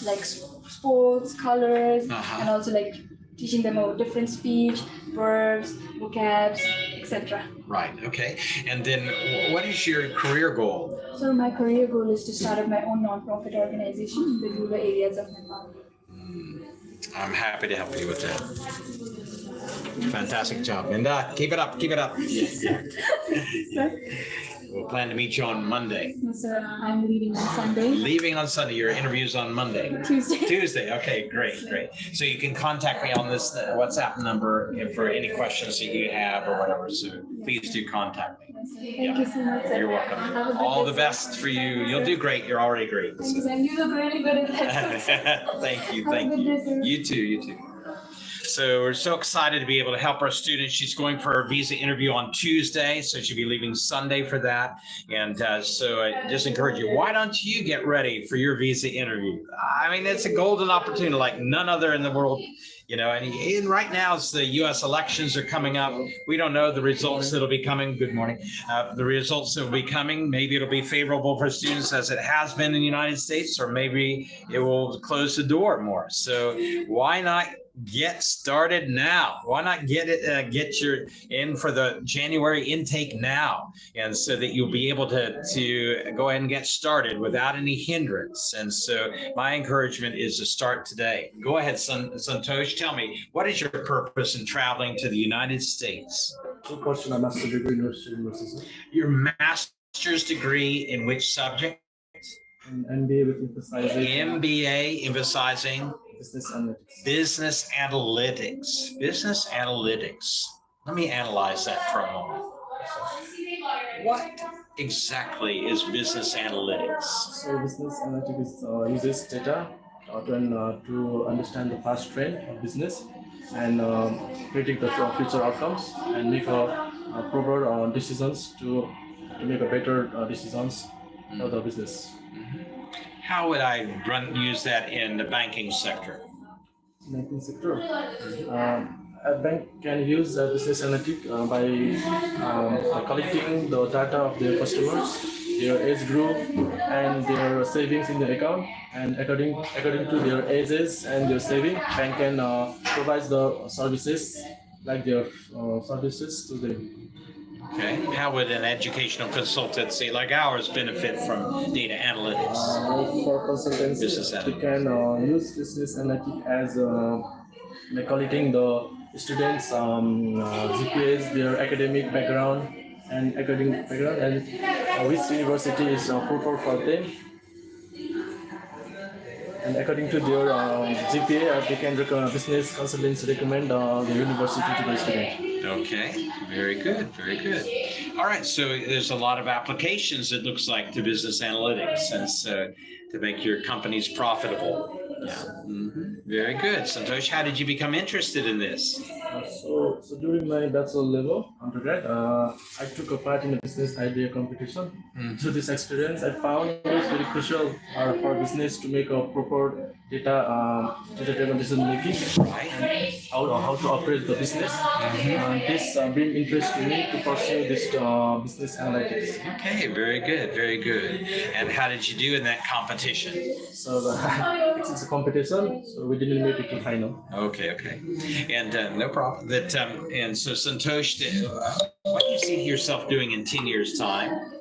like sports, colors, and also like teaching them about different speech, verbs, vocabs, etc. Right, okay. And then what is your career goal? So my career goal is to start up my own non-profit organization in the rural areas of Nepal. I'm happy to help you with that. Fantastic job, Minda. Keep it up. Sir? We'll plan to meet you on Monday. No, sir. I'm leaving on Sunday. Leaving on Sunday. Your interview's on Monday. Tuesday. Okay, great. So you can contact me on this WhatsApp number for any questions that you have or whatever. So please do contact me. Thank you so much, sir. You're welcome. All the best for you. You'll do great. You're already great. Thank you, and you look really good at that. Thank you. Have a good day, sir. You too. So we're so excited to be able to help our student. She's going for her visa interview on Tuesday, so she'll be leaving Sunday for that. And so I just encourage you, why don't you get ready for your visa interview? I mean, it's a golden opportunity like none other in the world You know, and right now as the U.S. elections are coming up, we don't know the results that'll be coming. Good morning. The results that will be coming, maybe it'll be favorable for students as it has been in the United States, or maybe it will close the door more. So why not get started now? Why not get your in for the January intake now, and so that you'll be able to go ahead and get started without any hindrance. And so my encouragement is to start today. Go ahead, Santosh. Tell me, what is your purpose in traveling to the United States? To pursue a master's degree in university. Your master's degree in which subject? MBA with emphasizing MBA emphasizing business analytics. Business analytics. Business analytics. Let me analyze that for a moment. What exactly is business analytics? So business analytics uses data to understand the past trend of business and predict the future outcomes and make proper decisions to make a better decisions for the business. How would I use that in the banking sector? Banking sector. A bank can use business analytics by collecting the data of their customers, their age group, and their savings in the account. And according to their ages and their saving, bank can provide the services like their services to them. Okay. How would an educational consultancy like ours benefit from data analytics? For consultancy, we can use business analytics as by collecting the students' GPAs, their academic background, and which university is preferred for them. And according to their GPA, they can business consultants recommend the university to the student. Okay, very good, very good. All right, so there's a lot of applications, it looks like, to business analytics, and so to make your companies profitable. Yeah. Mm-hmm. Very good. Santosh, how did you become interested in this? So during my bachelor level undergrad, I took a part in a business idea competition. Through this experience, I found it was very crucial for business to make a proper data-driven decision making, Right. and how to operate the business. This bring interest to me to pursue this business analytics. Okay, very good, very good. And how did you do in that competition? So it's a competition, so we didn't make it to final. Okay, okay. And no problem. And so Santosh, what do you see yourself doing in 10 years' time?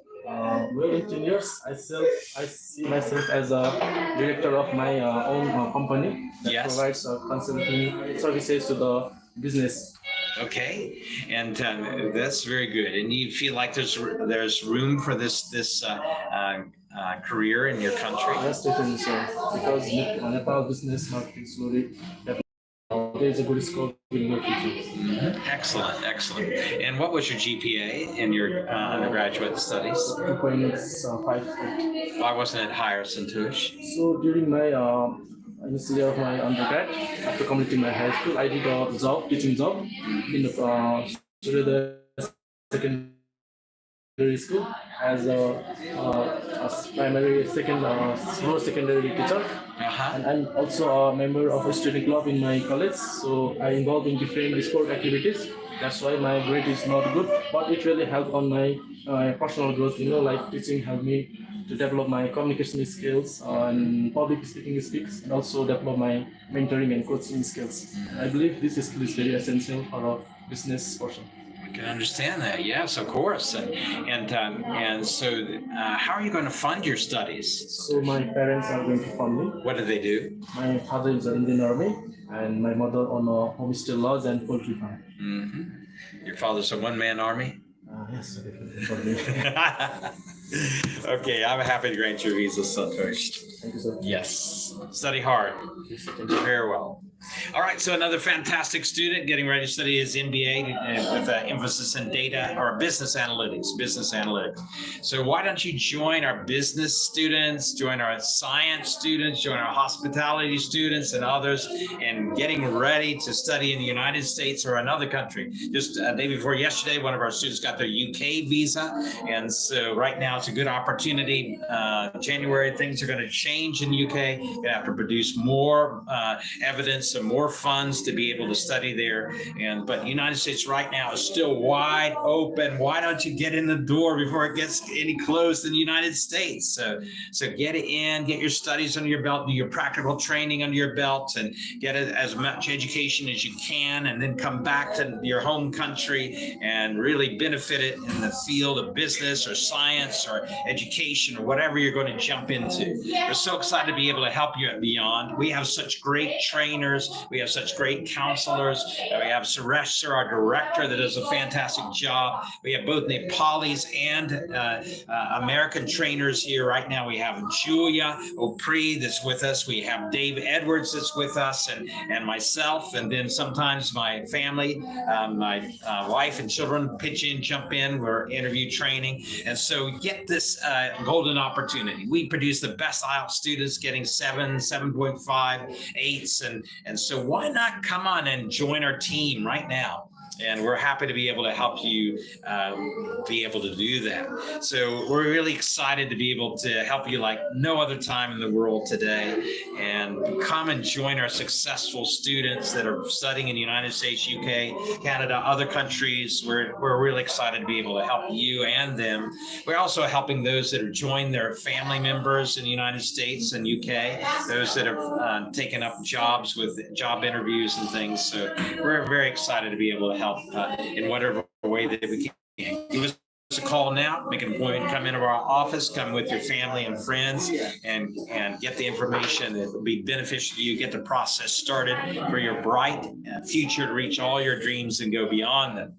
Well, in 10 years, I see myself as a director of my own company that provides consulting services to the business. Okay, and that's very good. And you feel like there's room for this career in your country? Yes, definitely so. Because Nepal business market is slowly developing. There is a good scope in the future. Excellent, excellent. And what was your GPA in your undergraduate studies? 2.5. Why wasn't it higher, Santosh? So during my initial year of my undergrad, after completing my high school, I did a teaching job in the secondary school as a primary secondary teacher. And I'm also a member of a student club in my college, so I involved in different sport activities. That's why my grade is not good, but it really helped on my personal growth. Like teaching helped me to develop my communication skills and public speaking skills, and also develop my mentoring and coaching skills. I believe this skill is very essential for a business person. I can understand that. Yes, of course. And so, how are you going to fund your studies? So my parents are going to fund me. What do they do? My father is in the Indian Army, and my mother on a homestay lodge and poultry farm. Mm-hmm. Your father's a one-man army? Yes, Okay, I'm happy to grant your visa, Santosh. Thank you, sir. Yes, study hard. Very well. All right, so another fantastic student getting ready to study his MBA with an emphasis in data or business analytics. So why don't you join our business students, join our science students, join our hospitality students and others in getting ready to study in the United States or another country. Just the day before yesterday, one of our students got their UK visa. And so right now it's a good opportunity. January, things are going to change in UK. You're going to have to produce more evidence some more funds to be able to study there. But the United States right now is still wide open. Why don't you get in the door before it gets any closed in the United States? So get it in, get your studies under your belt, do your practical training under your belt, and get as much education as you can, and then come back to your home country and really benefit it in the field of business or science or education or whatever you're going to jump into. We're so excited to be able to help you at Beyond. We have such great trainers. We have such great counselors. We have Suresh, sir, our director, that does a fantastic job. We have both Nepalis and American trainers here right now. We have Julia Opri that's with us. We have Dave Edwards that's with us, and myself, and then sometimes my family, my wife and children pitch in, jump in. We're interview training. And so get this golden opportunity. We produce the best IELTS students getting 7.5, 8s. And so why not come on and join our team right now? And we're happy to be able to help you be able to do that. So we're really excited to be able to help you like no other time in the world today. And come and join our successful students that are studying in the United States, UK, Canada, other countries. We're really excited to be able to help you and them. We're also helping those that have joined their family members in the United States and UK, those that have taken up jobs with job interviews and things. So we're very excited to be able to help in whatever way that we can. Give us a call now, make an appointment, come into our office, come with your family and friends, and get the information that will be beneficial to you. Get the process started for your bright future to reach all your dreams and go beyond them.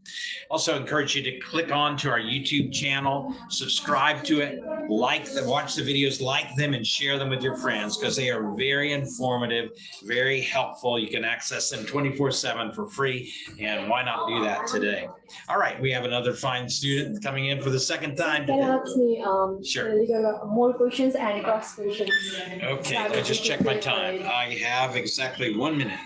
Also encourage you to click on to our YouTube channel, subscribe to it, like them, watch the videos, like them, and share them with your friends, because they are very informative, very helpful. You can access them 24/7 for free, and why not do that today? All right, we have another fine student coming in for the second time. Can you ask me Sure. a little more questions and cross questions? Okay, let me just check my time. I have exactly 1 minute.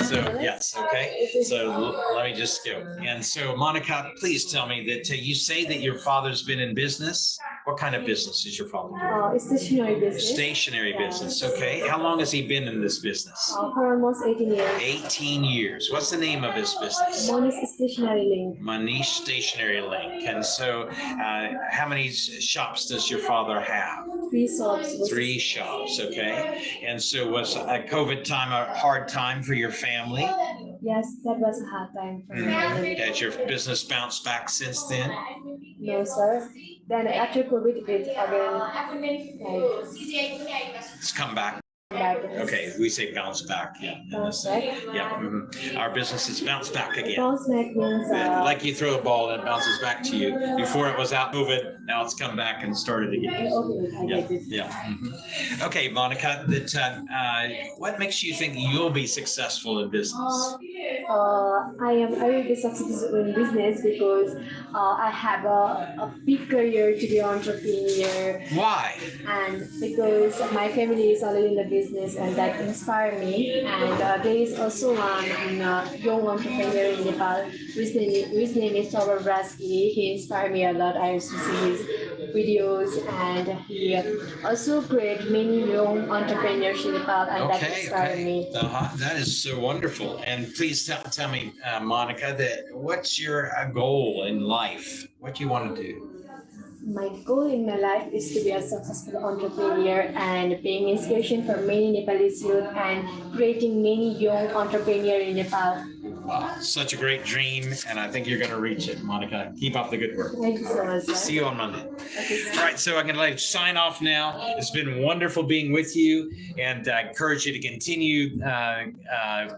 So, yes, okay. So let me just go. And so, Monica, please tell me that you say that your father's been in business. What kind of business is your father doing? Stationary business. Stationary business, okay. How long has he been in this business? For almost 18 years. 18 years. What's the name of his business? Manish Stationary Link. Manish Stationary Link. And so, how many shops does your father have? 3 shops. 3 shops, okay. And so, was COVID time a hard time for your family? Yes, that was a hard time for me. Has your business bounced back since then? No, sir. Then after COVID, it again, It's come back. back. Okay, we say bounce back. Yeah. Bounce back. Yeah. Our business has bounced back again. Bounce back means Like you throw a ball and it bounces back to you. Before it was out moving, now it's come back and started again. okay, I get it. Yeah. Okay, Monica, what makes you think you'll be successful in business? I will be successful in business because I have a big career to be an entrepreneur, Why? and because my family is already in the business, and that inspired me. And there is also one young entrepreneur in Nepal, his name is Saurav Raski. He inspired me a lot. I used to see his videos, and he also created many young entrepreneurs in Nepal, and that inspired me. That is so wonderful. And please tell me, Monica, what's your goal in life? What do you want to do? My goal in my life is to be a successful entrepreneur and being inspiration for many Nepalese youth and creating many young entrepreneurs in Nepal. Wow, such a great dream, and I think you're going to reach it, Monica. Keep up the good work. Thank you so much, sir. See you on Monday. Okay, All right, so I'm going to let you sign off now. It's been wonderful being with you, and I encourage you to continue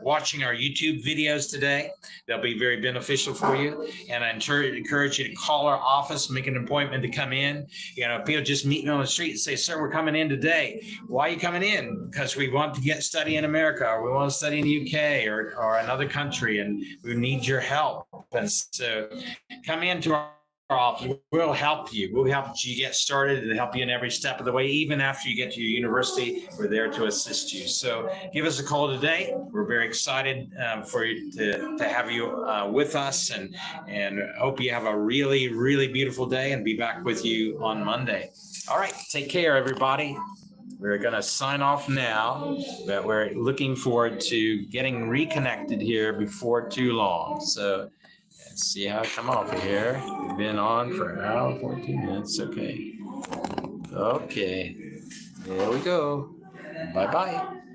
watching our YouTube videos today. They'll be very beneficial for you, and I encourage you to call our office, make an appointment to come in. You know, people just meet me on the street and say, "Sir, we're coming in today." Why are you coming in? Because we want to study in America, or we want to study in the UK or another country, and we need your help. And so come into our office. We'll help you. We'll help you get started and help you in every step of the way. Even after you get to your university, we're there to assist you. So give us a call today. We're very excited for you to have you with us, and hope you have a really, really beautiful day, and be back with you on Monday. All right. Take care, everybody. we're going to sign off now, but we're looking forward to getting reconnected here before too long. So let's see how I come off of here. We've been on for an hour and 14 minutes. Okay. Okay. There we go. Bye-bye.